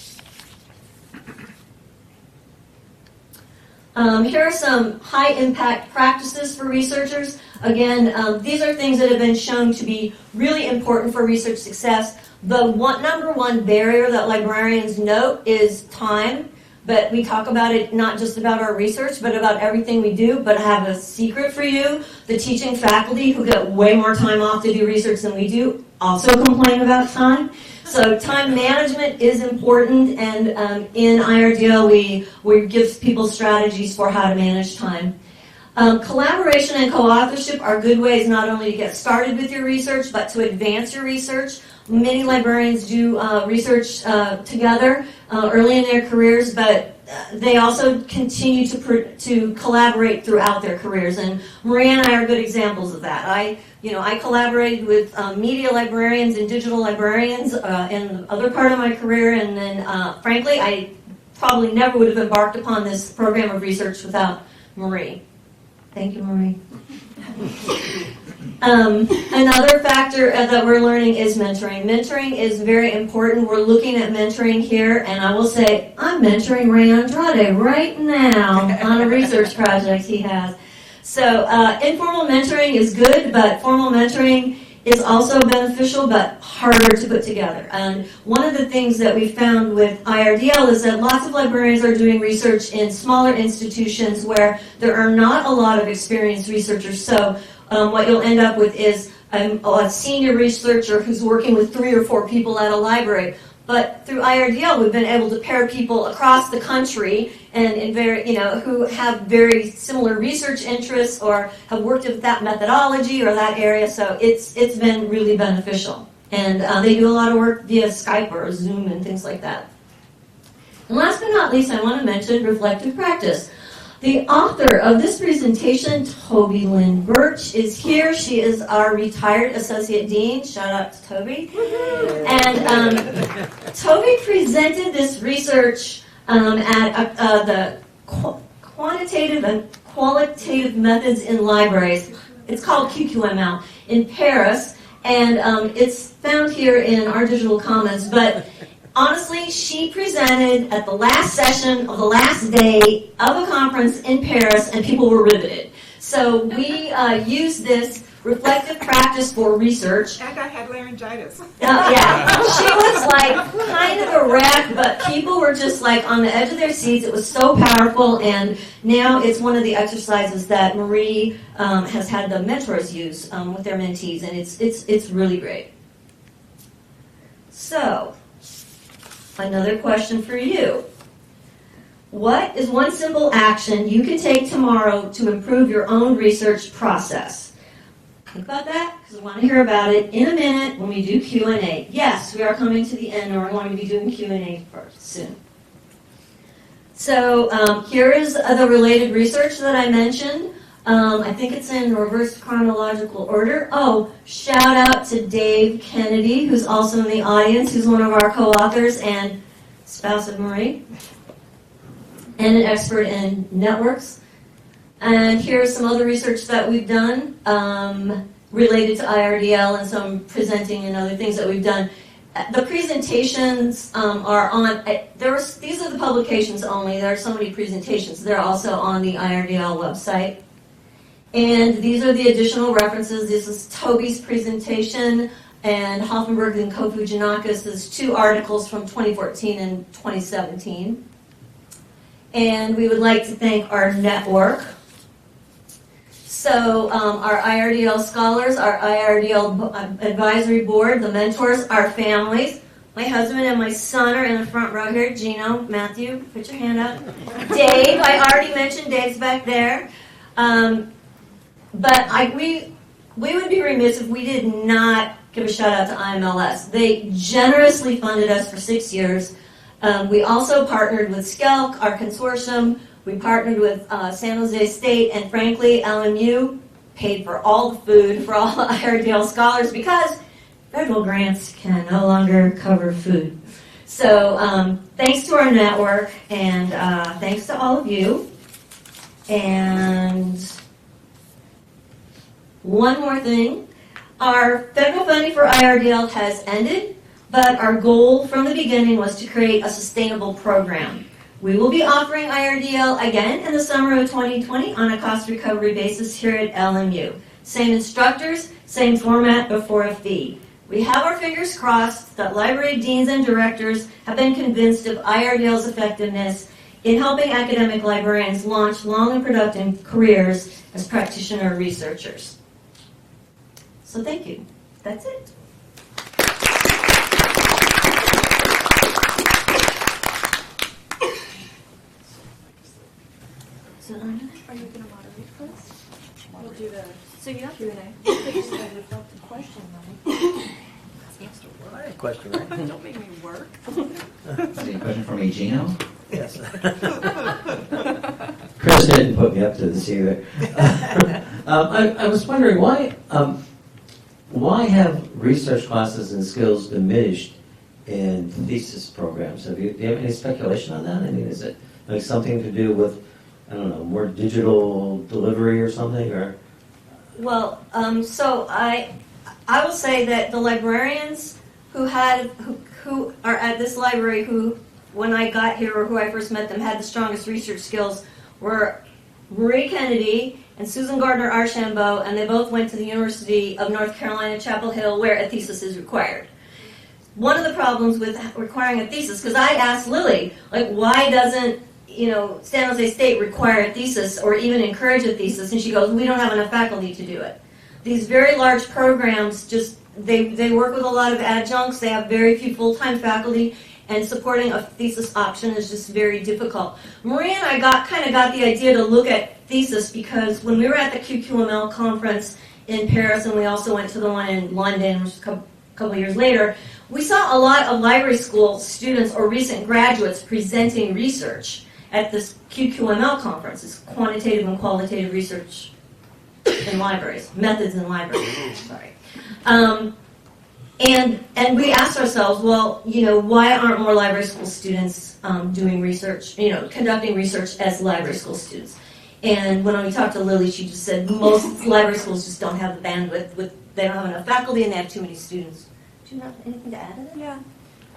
Here are some high-impact practices for researchers. Again, these are things that have been shown to be really important for research success. The number one barrier that librarians note is time, but we talk about it not just about our research, but about everything we do. But I have a secret for you. The teaching faculty, who get way more time off to do research than we do, also complain about time. So time management is important, and in IRDL we give people strategies for how to manage time. Collaboration and co-authorship are good ways not only to get started with your research, but to advance your research. Many librarians do research together early in their careers, but they also continue to collaborate throughout their careers. And Maria and I are good examples of that. I collaborated with media librarians and digital librarians in the other part of my career, and then frankly, I probably never would have embarked upon this program of research without Marie. Thank you, Marie. Another factor that we're learning is mentoring. Mentoring is very important. We're looking at mentoring here, and I will say I'm mentoring Ray Andrade right now on a research project he has. So informal mentoring is good, but formal mentoring is also beneficial, but harder to put together. And one of the things that we found with IRDL is that lots of librarians are doing research in smaller institutions where there are not a lot of experienced researchers. So what you'll end up with is a senior researcher who's working with 3 or 4 people at a library. But through IRDL, we've been able to pair people across the country and in who have very similar research interests or have worked with that methodology or that area. So it's been really beneficial. And they do a lot of work via Skype or Zoom and things like that. And last but not least, I want to mention reflective practice. The author of this presentation, Toby Lynn Birch, is here. She is our retired Associate Dean. Shout out to Toby. And Toby presented this research at the Quantitative and Qualitative Methods in Libraries. It's called QQML in Paris, and it's found here in our digital commons. But honestly, she presented at the last session of the last day of a conference in Paris, and people were riveted. So we used this reflective practice for research. And I had laryngitis. Yeah, she was like kind of a wreck, but people were just like on the edge of their seats. It was so powerful, and now it's one of the exercises that Marie has had the mentors use with their mentees, and it's really great. So, another question for you. What is one simple action you can take tomorrow to improve your own research process? Think about that, because I want to hear about it in a minute when we do Q&A. Yes, we are coming to the end, and we're going to be doing Q&A first soon. So here is the related research that I mentioned. I think it's in reverse chronological order. Oh, shout out to Dave Kennedy, who's also in the audience, who's one of our co-authors and spouse of Marie, and an expert in networks. And here's some other research that we've done related to IRDL and some presenting and other things that we've done. The presentations are on, these are the publications only. There are so many presentations. They're also on the IRDL website. And these are the additional references. This is Toby's presentation, and Hoffenberg and Kofu-Giannakis' 2 articles from 2014 and 2017. And we would like to thank our network. So our IRDL scholars, our IRDL advisory board, the mentors, our families. My husband and my son are in the front row here. Gino, Matthew, put your hand up. Dave, I already mentioned Dave's back there. But we would be remiss if we did not give a shout out to IMLS. They generously funded us for 6 years. We also partnered with SCELC, our consortium. We partnered with San Jose State, and frankly, LMU paid for all the food for all the IRDL scholars because federal grants can no longer cover food. So thanks to our network, and thanks to all of you. And one more thing. Our federal funding for IRDL has ended, but our goal from the beginning was to create a sustainable program. We will be offering IRDL again in the summer of 2020 on a cost recovery basis here at LMU. Same instructors, same format, but for a fee. We have our fingers crossed that library deans and directors have been convinced of IRDL's effectiveness in helping academic librarians launch long and productive careers as practitioner researchers. So thank you. That's it. So, Are you going to moderate first? We'll do the So you have Q&A. question, I had a question, right? Don't make me work. Any question for me, Gino? Yes. Kris didn't put me up to this either. I was wondering why have research classes and skills diminished in thesis programs? Do you have any speculation on that? I mean, is it like something to do with, I don't know, more digital delivery or something? Or Well, so I will say that the librarians who are at this library who, when I got here or who I first met them, had the strongest research skills were Marie Kennedy and Susan Gardner Archambault, and they both went to the University of North Carolina, Chapel Hill, where a thesis is required. One of the problems with requiring a thesis, because I asked Lily, like, why doesn't San Jose State require a thesis or even encourage a thesis? And she goes, we don't have enough faculty to do it. These very large programs they work with a lot of adjuncts, they have very few full-time faculty, and supporting a thesis option is just very difficult. Marie and I kind of got the idea to look at thesis because when we were at the QQML conference in Paris, and we also went to the one in London, which was a couple of years later, we saw a lot of library school students or recent graduates presenting research at this QQML conference. It's quantitative and qualitative research in libraries, methods in libraries, sorry. And we asked ourselves, well, why aren't more library school students doing research, conducting research as library school students? And when we talked to Lily, she just said most library schools just don't have the bandwidth. They don't have enough faculty and they have too many students. Do you have anything to add to that? Yeah,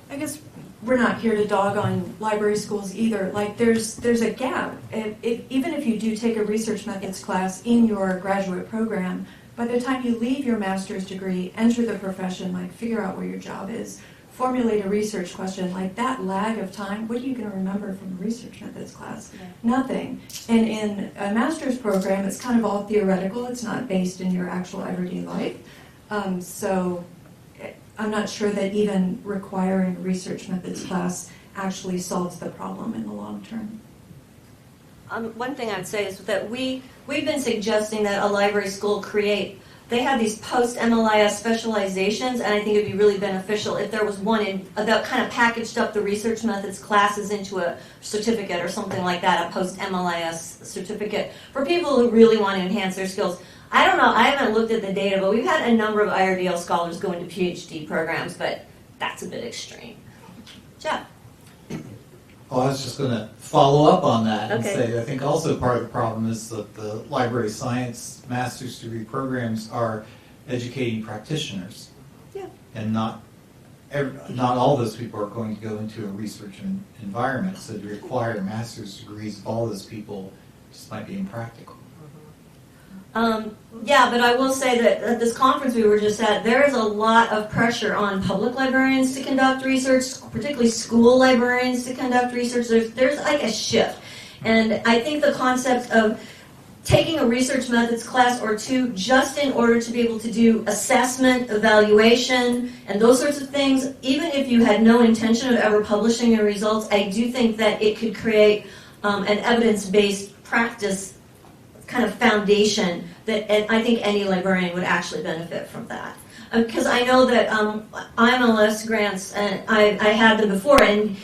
I guess we're not here to dog on library schools either. Like, there's a gap. Even if you do take a research methods class in your graduate program, by the time you leave your master's degree, enter the profession, like figure out where your job is, formulate a research question, like that lag of time, what are you going to remember from a research methods class? Yeah. Nothing. And in a master's program, it's kind of all theoretical. It's not based in your actual everyday life. So I'm not sure that even requiring a research methods class actually solves the problem in the long term. One thing I'd say is that we've been suggesting that a library school they have these post-MLIS specializations, and I think it'd be really beneficial if there was one that kind of packaged up the research methods classes into a certificate or something like that, a post-MLIS certificate for people who really want to enhance their skills. I don't know, I haven't looked at the data, but we've had a number of IRDL scholars go into PhD programs, but that's a bit extreme. Jeff? Oh, I was just going to follow up on that and Okay. say I think also part of the problem is that the library science master's degree programs are educating practitioners. Yeah. And not all those people are going to go into a research environment, so to require master's degrees of all those people just might be impractical. Yeah, but I will say that at this conference we were just at, there is a lot of pressure on public librarians to conduct research, particularly school librarians to conduct research. There's like a shift. And I think the concept of taking a research methods class or two just in order to be able to do assessment, evaluation, and those sorts of things, even if you had no intention of ever publishing your results, I do think that it could create an evidence-based practice kind of foundation that I think any librarian would actually benefit from that. Because I know that IMLS grants, and I had them before, and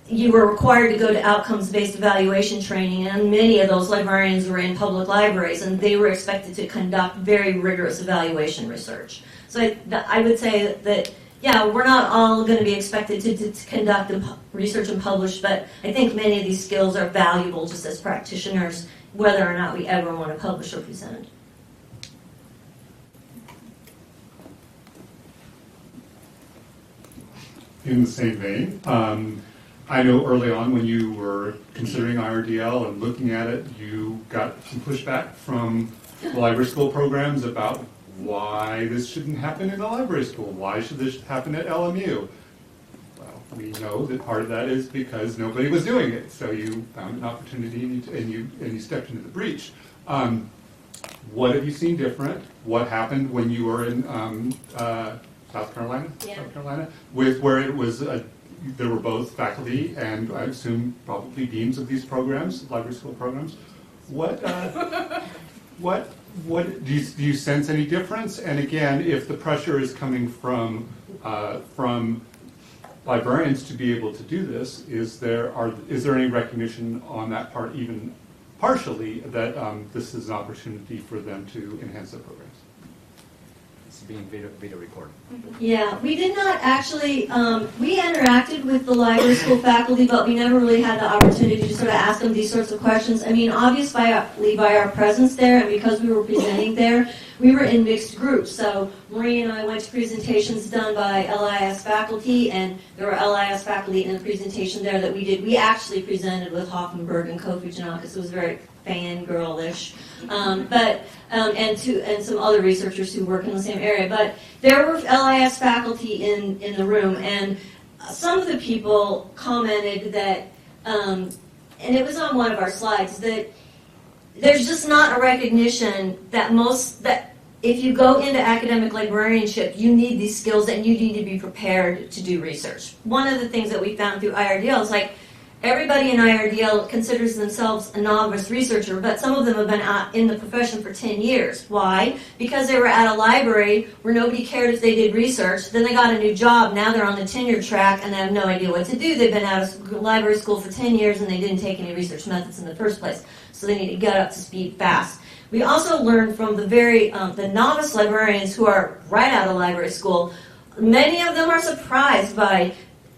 you were required to go to outcomes-based evaluation training, and many of those librarians were in public libraries, and they were expected to conduct very rigorous evaluation research. So I would say that, yeah, we're not all going to be expected to conduct research and publish, but I think many of these skills are valuable just as practitioners, whether or not we ever want to publish or present. In the same vein, I know early on when you were considering IRDL and looking at it, you got some pushback from the library school programs about why this shouldn't happen in a library school. Why should this happen at LMU? Well, we know that part of that is because nobody was doing it, so you found an opportunity and you stepped into the breach. What have you seen different? What happened when you were in South Carolina? Yeah. South Carolina, with where it was there were both faculty and I assume probably deans of these programs, library school programs. What do you sense any difference? And again, if the pressure is coming from librarians to be able to do this, is there any recognition on that part, even partially, that this is an opportunity for them to enhance their programs? It's being video recorded. Yeah, we did not actually, we interacted with the library school faculty, but we never really had the opportunity to sort of ask them these sorts of questions. I mean, obviously by our presence there, and because we were presenting there, we were in mixed groups. So Marie and I went to presentations done by LIS faculty, and there were LIS faculty in the presentation there that we did. We actually presented with Hoffenberg and Kofi Janakis. It was very fangirlish, and some other researchers who work in the same area. But there were LIS faculty in the room, and some of the people commented that, and it was on one of our slides, that there's just not a recognition that if you go into academic librarianship, you need these skills and you need to be prepared to do research. One of the things that we found through IRDL is like, everybody in IRDL considers themselves a novice researcher, but some of them have been out in the profession for 10 years. Why? Because they were at a library where nobody cared if they did research. Then they got a new job. Now they're on the tenure track and they have no idea what to do. They've been out of library school for 10 years and they didn't take any research methods in the first place. So they need to get up to speed fast. We also learned from the novice librarians who are right out of library school. Many of them are surprised by,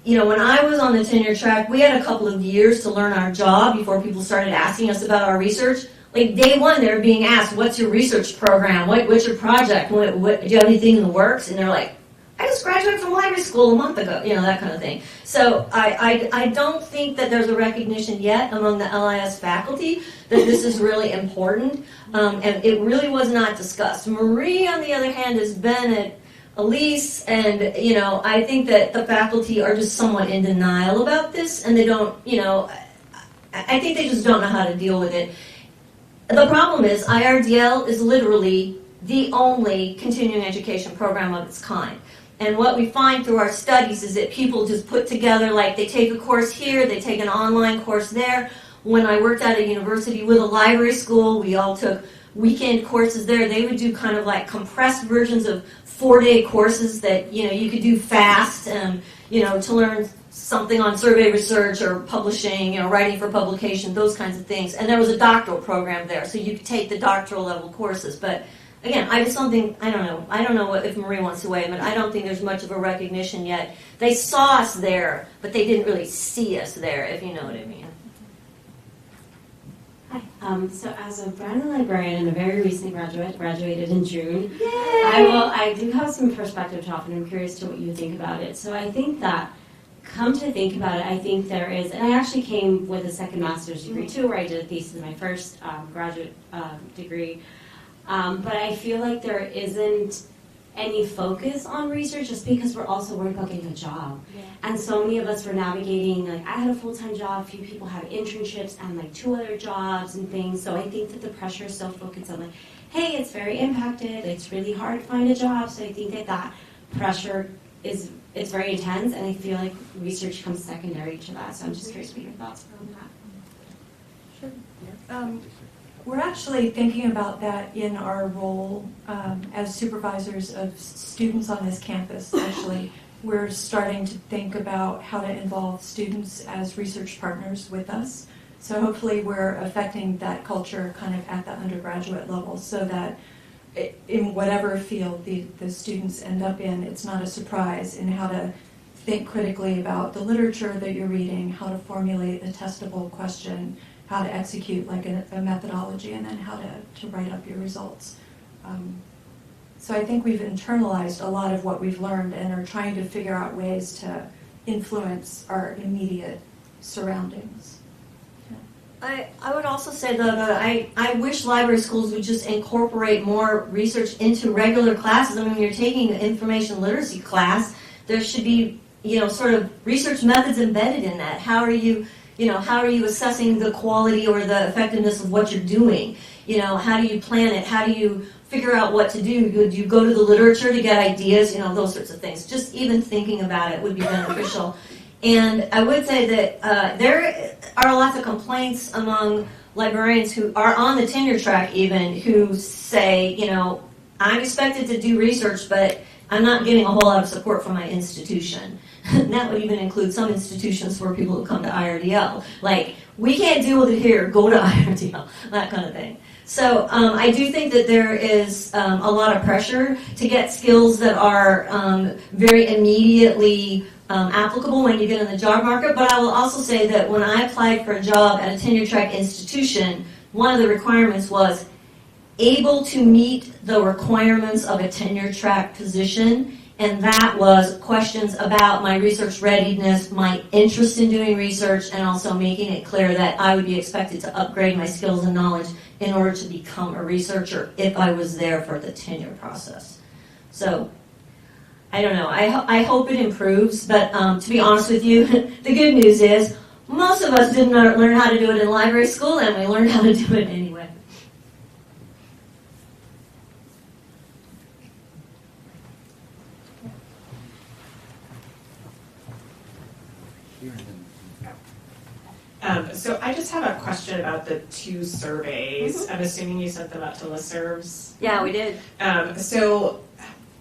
when I was on the tenure track, we had a couple of years to learn our job before people started asking us about our research. Like day one, they were being asked, "What's your research program? What's your project? Do you have anything in the works?" And they're like, "I just graduated from library school a month ago," that kind of thing. So I don't think that there's a recognition yet among the LIS faculty that this is really important, and it really was not discussed. Marie, on the other hand, has been at Elise, and I think that the faculty are just somewhat in denial about this, and they don't, I think they just don't know how to deal with it. The problem is IRDL is literally the only continuing education program of its kind. And what we find through our studies is that people just put together, like they take a course here, they take an online course there. When I worked at a university with a library school, we all took weekend courses there. They would do kind of like compressed versions of 4-day courses that you could do fast, to learn something on survey research or publishing, writing for publication, those kinds of things. And there was a doctoral program there, so you could take the doctoral level courses. But again, I don't know if Marie wants to weigh in, but I don't think there's much of a recognition yet. They saw us there, but they didn't really see us there, if you know what I mean. Hi. So as a brand new librarian and a very recent graduated in June, Yay! I do have some perspective to offer, and I'm curious to what you think about it. So I think that, come to think about it, I think there is, and I actually came with a second master's degree too, where I did a thesis in my first graduate degree. But I feel like there isn't any focus on research just because we're also worried about getting a job. Yeah. And so many of us were navigating, like I had a full-time job, a few people have internships and like 2 other jobs and things. So I think that the pressure is so focused on like, hey, it's very impacted, it's really hard to find a job. So I think that pressure it's very intense, and I feel like research comes secondary to that. So I'm just curious what your thoughts are on that. Sure. We're actually thinking about that in our role as supervisors of students on this campus. Actually, we're starting to think about how to involve students as research partners with us. So hopefully we're affecting that culture kind of at the undergraduate level so that in whatever field the students end up in, it's not a surprise in how to think critically about the literature that you're reading, how to formulate a testable question, how to execute like a methodology, and then how to write up your results. So I think we've internalized a lot of what we've learned and are trying to figure out ways to influence our immediate surroundings. I would also say though that I wish library schools would just incorporate more research into regular classes. I mean, when you're taking an information literacy class, there should be, sort of research methods embedded in that. How are you assessing the quality or the effectiveness of what you're doing? How do you plan it? How do you figure out what to do? Do you go to the literature to get ideas? Those sorts of things. Just even thinking about it would be beneficial. And I would say that there are lots of complaints among librarians who are on the tenure track even, who say, I'm expected to do research, but I'm not getting a whole lot of support from my institution. And that would even include some institutions for people who come to IRDL. Like, we can't deal with it here, go to IRDL, that kind of thing. So I do think that there is a lot of pressure to get skills that are very immediately applicable when you get in the job market. But I will also say that when I applied for a job at a tenure track institution, one of the requirements was, able to meet the requirements of a tenure track position, and that was questions about my research readiness, my interest in doing research, and also making it clear that I would be expected to upgrade my skills and knowledge in order to become a researcher if I was there for the tenure process. So, I don't know, I hope it improves, but to be honest with you, the good news is most of us didn't learn how to do it in library school, and we learned how to do it anyway. So I just have a question about the 2 surveys. I'm assuming you sent them out to listservs. Yeah, we did. So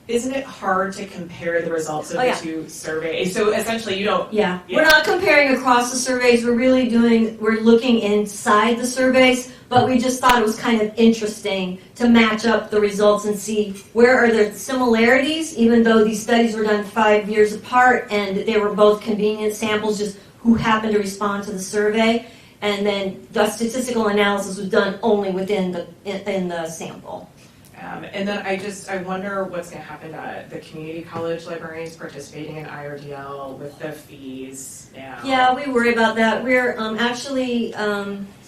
isn't it hard to compare the results of the 2 surveys? So essentially you don't... Yeah, we're not comparing across the surveys. We're looking inside the surveys, but we just thought it was kind of interesting to match up the results and see where are there similarities, even though these studies were done 5 years apart and they were both convenient samples, just who happened to respond to the survey, and then the statistical analysis was done only within the sample. And then I wonder what's going to happen to the community college librarians participating in IRDL with the fees now. Yeah, we worry about that. We're actually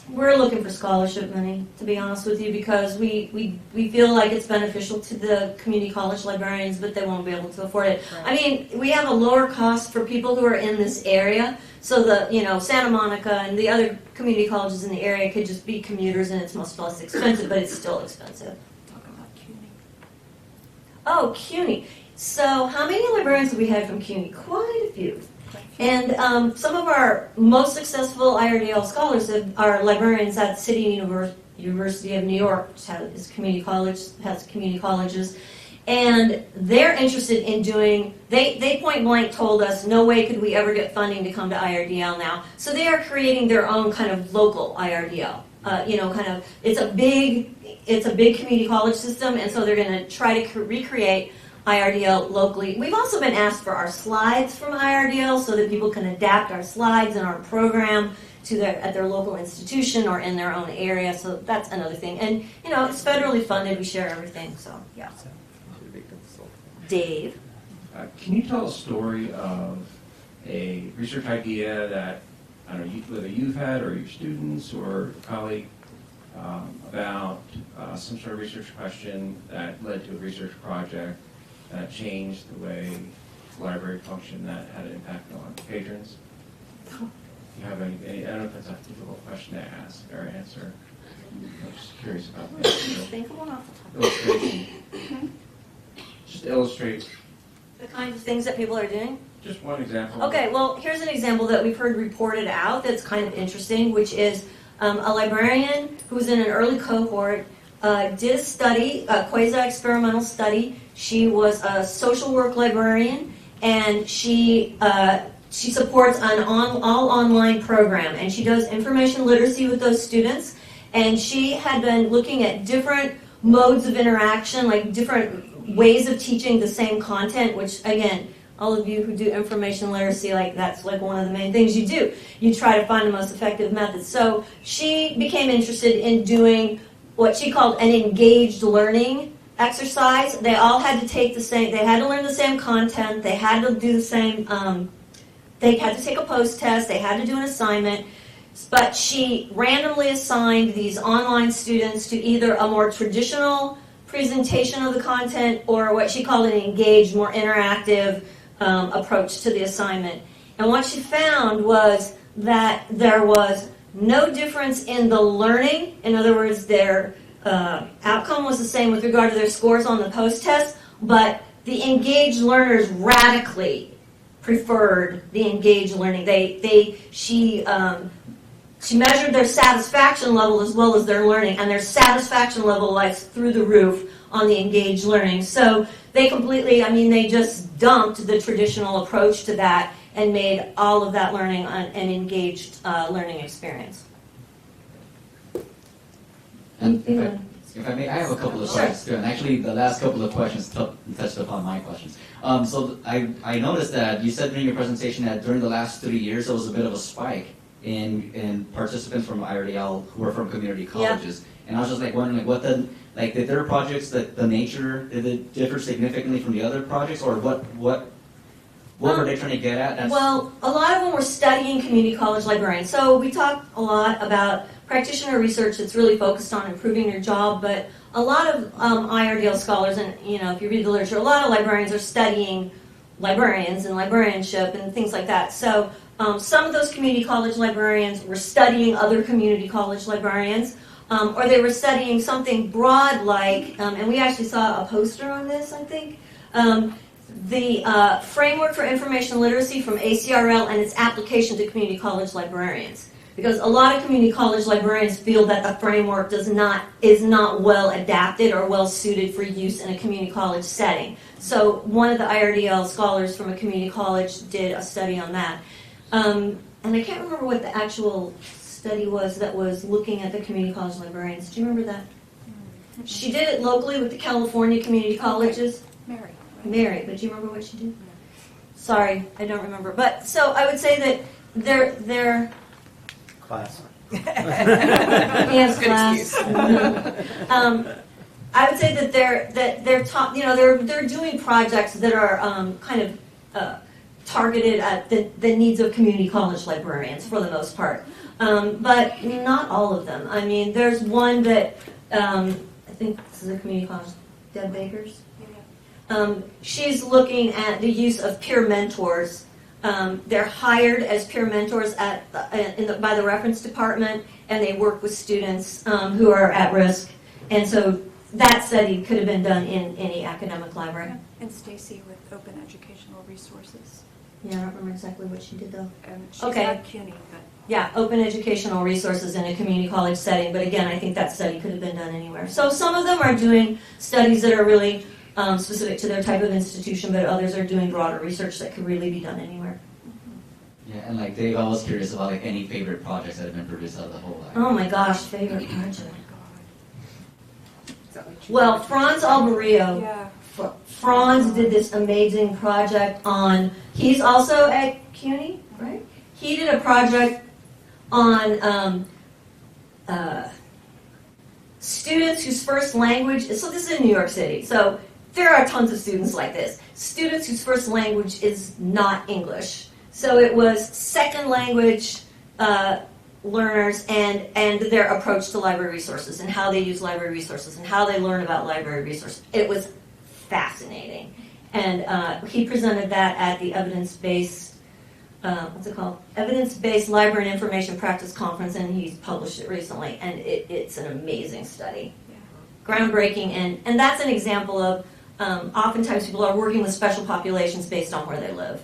we're looking for scholarship money, to be honest with you, because we feel like it's beneficial to the community college librarians, but they won't be able to afford it. Right. I mean, we have a lower cost for people who are in this area, so Santa Monica and the other community colleges in the area could just be commuters, and it's much less expensive, but it's still expensive. Oh, CUNY. So how many librarians have we had from CUNY? Quite a few. And some of our most successful IRDL scholars are librarians at City University of New York, which has community colleges. And they're interested in doing, they point blank told us, no way could we ever get funding to come to IRDL now. So they are creating their own kind of local IRDL. It's a big community college system, and so they're going to try to recreate IRDL locally. We've also been asked for our slides from IRDL so that people can adapt our slides and our program to at their local institution or in their own area. So that's another thing. And it's federally funded. We share everything. So yeah. Dave, can you tell a story of a research idea that whether you've had or your students or a colleague about some sort of research question that led to a research project that changed the way the library functioned that had an impact on patrons? Do you have any I don't know if that's a difficult question to ask or answer. I'm just curious about that. Think of one off the top. Illustration. Just illustrate. The kinds of things that people are doing? Just one example. Okay, well, here's an example that we've heard reported out that's kind of interesting, which is a librarian who was in an early cohort did a study, a quasi-experimental study. She was a social work librarian, and she supports an all online program, and she does information literacy with those students. And she had been looking at different modes of interaction, like different ways of teaching the same content, which again, all of you who do information literacy, that's one of the main things you do. You try to find the most effective methods. So she became interested in doing what she called an engaged learning exercise. They all had to take they had to learn the same content, they had to do the same, they had to take a post test, they had to do an assignment, but she randomly assigned these online students to either a more traditional presentation of the content or what she called an engaged, more interactive approach to the assignment. And what she found was that there was no difference in the learning. In other words, their outcome was the same with regard to their scores on the post-test, but the engaged learners radically preferred the engaged learning. She measured their satisfaction level as well as their learning, and their satisfaction level was through the roof on the engaged learning. So they they just dumped the traditional approach to that and made all of that learning an engaged learning experience. And if I may, I have a couple of questions too, and actually the last couple of questions touched upon my questions. So I noticed that you said during your presentation that during the last 3 years there was a bit of a spike in participants from IRDL who were from community colleges. And I was just like wondering, like, what the, like, did their projects, that the nature, did it differ significantly from the other projects, or what were they trying to get at? Well, a lot of them were studying community college librarians. So we talk a lot about practitioner research that's really focused on improving your job, but a lot of IRDL scholars, and if you read the literature, a lot of librarians are studying librarians and librarianship and things like that. So some of those community college librarians were studying other community college librarians, or they were studying something broad like, and we actually saw a poster on this, I think, the Framework for Information Literacy from ACRL and its application to community college librarians. Because a lot of community college librarians feel that the framework is not well adapted or well suited for use in a community college setting. So one of the IRDL scholars from a community college did a study on that. And I can't remember what the actual study was that was looking at the community college librarians. Do you remember that? She did it locally with the California community colleges. Mary, but do you remember what she did? Sorry, I don't remember. But so I would say that they're Class. Yes, class. I would say that they're doing projects that are kind of targeted at the needs of community college librarians for the most part, but not all of them. I mean, there's one that I think this is a community college, Deb Baker's. She's looking at the use of peer mentors. They're hired as peer mentors by the reference department, and they work with students who are at risk. And so that study could have been done in any academic library. And Stacy with Open Educational Resources. Yeah, I don't remember exactly what she did though. She's Okay. at CUNY, but Yeah, Open Educational Resources in a community college setting. But again, I think that study could have been done anywhere. So some of them are doing studies that are really specific to their type of institution, but others are doing broader research that could really be done anywhere. Yeah, and like Dave, I was curious about like any favorite projects that have been produced out of the whole library. Oh my gosh, favorite project. Well, Franz Alberio. yeah. Franz did this amazing project on, he's also at CUNY, right? He did a project on students whose first language, so this is in New York City, so there are tons of students like this. Students whose first language is not English. So it was second language learners and their approach to library resources and how they use library resources and how they learn about library resources. It was fascinating. And he presented that at the evidence-based, what's it called? Evidence-Based Library and Information Practice Conference, and he's published it recently, and it's an amazing study. Yeah. Groundbreaking, and that's an example of, oftentimes people are working with special populations based on where they live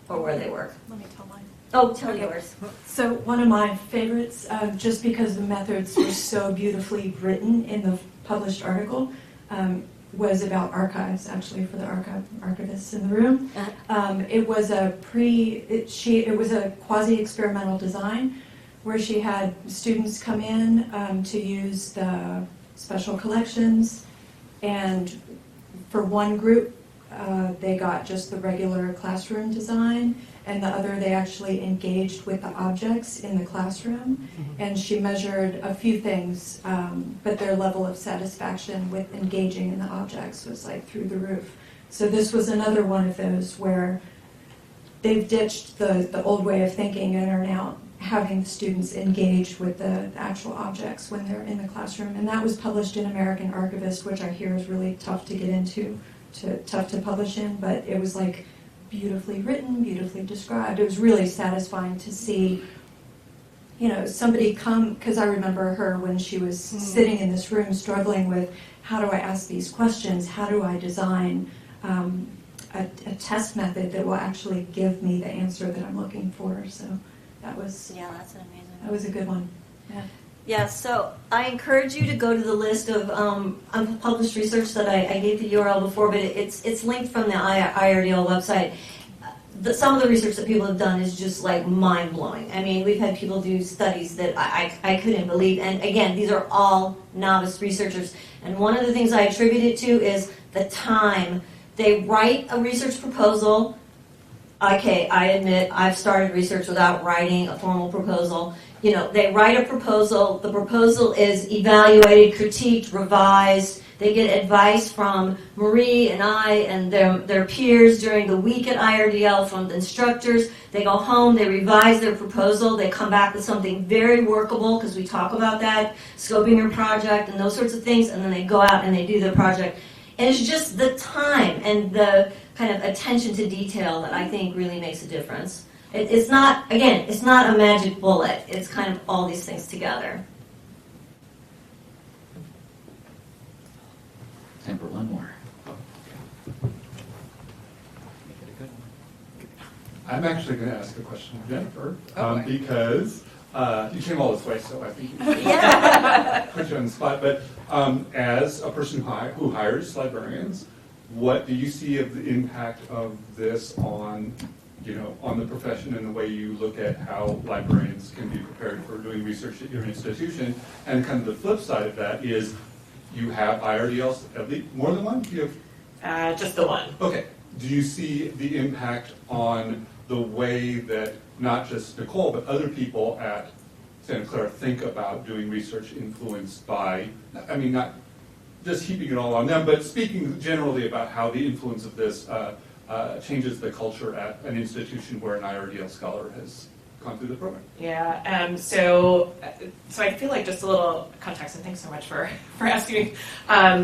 or where they work. Let me tell mine. Oh, tell Okay. yours. So one of my favorites, just because the methods were so beautifully written in the published article, was about archives, actually, for the archivists in the room. It was it was a quasi-experimental design where she had students come in to use the special collections, and for one group, they got just the regular classroom design, and the other they actually engaged with the objects in the classroom. And she measured a few things, but their level of satisfaction with engaging in the objects was like through the roof. So this was another one of those where they've ditched the old way of thinking and are now having students engage with the actual objects when they're in the classroom. And that was published in American Archivist, which I hear is really tough to get into, tough to publish in, but it was like beautifully written, beautifully described. It was really satisfying to see, somebody come, because I remember her when she was sitting in this room struggling with, how do I ask these questions? How do I design a test method that will actually give me the answer that I'm looking for? So that was, Yeah, that's an amazing one. that was a good one. Yeah. Yeah, so I encourage you to go to the list of unpublished research that I gave the URL before, but it's linked from the IRDL website. Some of the research that people have done is just like mind-blowing. I mean, we've had people do studies that I couldn't believe, and again, these are all novice researchers. And one of the things I attribute it to is the time. They write a research proposal, okay, I admit I've started research without writing a formal proposal. You know, they write a proposal, the proposal is evaluated, critiqued, revised. They get advice from Marie and I and their peers during the week at IRDL, from the instructors. They go home, they revise their proposal, they come back with something very workable, because we talk about that, scoping your project and those sorts of things, and then they go out and they do the project. And it's just the time and the kind of attention to detail that I think really makes a difference. It's not, again, it's not a magic bullet. It's kind of all these things together. Time for one more. I'm actually going to ask a question of Jennifer, because you came all this way, so I think you put you on the spot. But as a person who hires librarians, what do you see of the impact of this on, on the profession and the way you look at how librarians can be prepared for doing research at your institution? And kind of the flip side of that is, you have IRDLs, at least more than one? You have just the one. Okay. Do you see the impact on the way that not just Nicole, but other people at Santa Clara think about doing research influenced by, I mean, not just heaping it all on them, but speaking generally about how the influence of this changes the culture at an institution where an IRDL scholar has gone through the program? Yeah, so I feel like just a little context, and thanks so much for asking.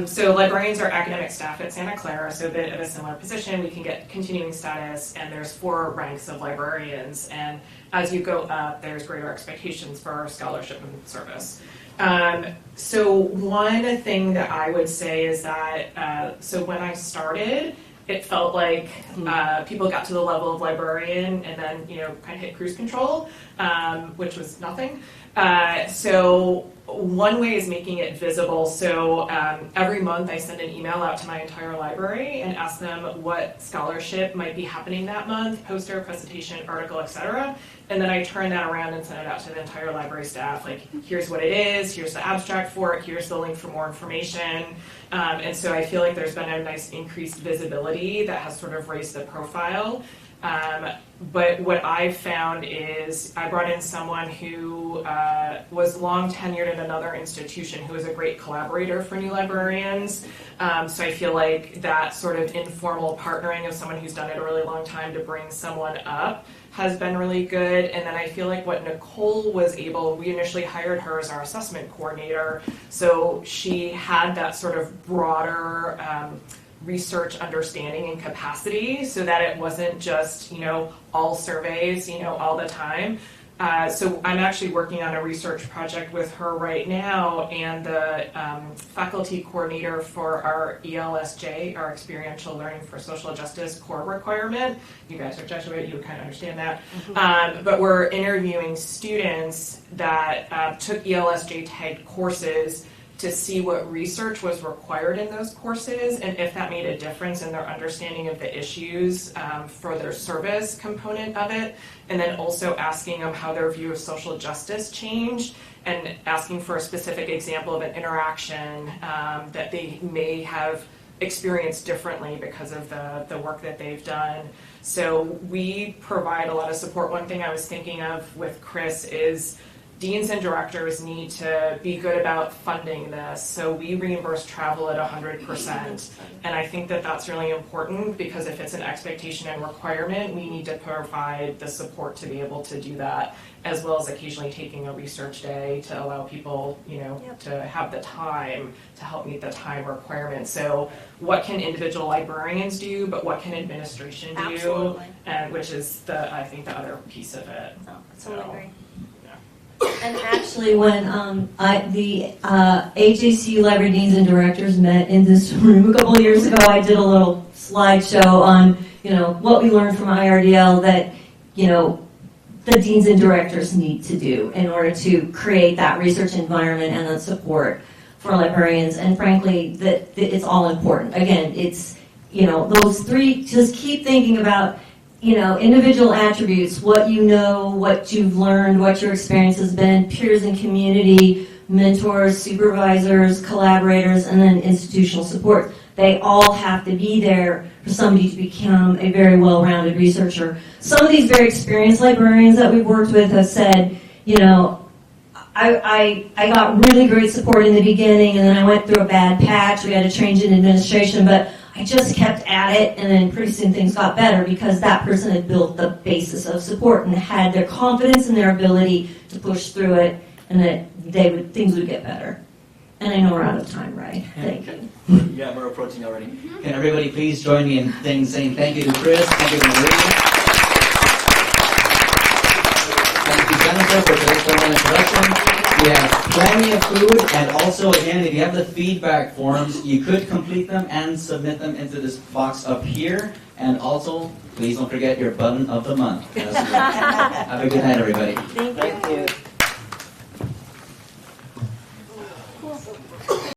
So librarians are academic staff at Santa Clara, so a bit of a similar position. We can get continuing status, and there's 4 ranks of librarians, and as you go up, there's greater expectations for scholarship and service. So one thing that I would say is that, so when I started, it felt like people got to the level of librarian and then, kind of hit cruise control, which was nothing. So one way is making it visible. So every month I send an email out to my entire library and ask them what scholarship might be happening that month, poster, presentation, article, etc. And then I turn that around and send it out to the entire library staff. Like, here's what it is, here's the abstract for it, here's the link for more information. And so I feel like there's been a nice increased visibility that has sort of raised the profile. But what I've found is I brought in someone who was long tenured at another institution, who was a great collaborator for new librarians. So I feel like that sort of informal partnering of someone who's done it a really long time to bring someone up has been really good. And then I feel like what Nicole was able, we initially hired her as our assessment coordinator, so she had that sort of broader research understanding and capacity, so that it wasn't just, all surveys, all the time. So I'm actually working on a research project with her right now, and the faculty coordinator for our ELSJ, our Experiential Learning for Social Justice core requirement. You guys are Jesuit, you would kind of understand that. But we're interviewing students that took ELSJ tagged courses to see what research was required in those courses and if that made a difference in their understanding of the issues for their service component of it, and then also asking them how their view of social justice changed and asking for a specific example of an interaction that they may have experienced differently because of the work that they've done. So we provide a lot of support. One thing I was thinking of with Kris is deans and directors need to be good about funding this. So we reimburse travel at 100%. And I think that that's really important, because if it's an expectation and requirement, we need to provide the support to be able to do that, as well as occasionally taking a research day to allow people, to have the time to help meet the time requirement. So what can individual librarians do, but what can administration do? Absolutely. And which is I think the other piece of it. Oh, totally agree. And actually, when the AJC Library Deans and Directors met in this room a couple of years ago, I did a little slideshow on, what we learned from IRDL that, the deans and directors need to do in order to create that research environment and the support for librarians. And frankly, that it's all important. Again, it's, those 3, just keep thinking about, individual attributes, what you know, what you've learned, what your experience has been, peers and community, mentors, supervisors, collaborators, and then institutional support. They all have to be there for somebody to become a very well-rounded researcher. Some of these very experienced librarians that we've worked with have said, you know, I got really great support in the beginning, and then I went through a bad patch. We had to change in administration, but I just kept at it, and then pretty soon things got better because that person had built the basis of support and had their confidence in their ability to push through it, and that things would get better. And I know we're out of time, right? Thank you. Yeah, we're approaching already. Can everybody please join me in saying thank you to Kris, thank you to Maria. Thank you, Jennifer, for today's formal introduction. We have plenty of food, and also, again, if you have the feedback forms, you could complete them and submit them into this box up here. And also, please don't forget your button of the month. Have a good night, everybody. Thank you.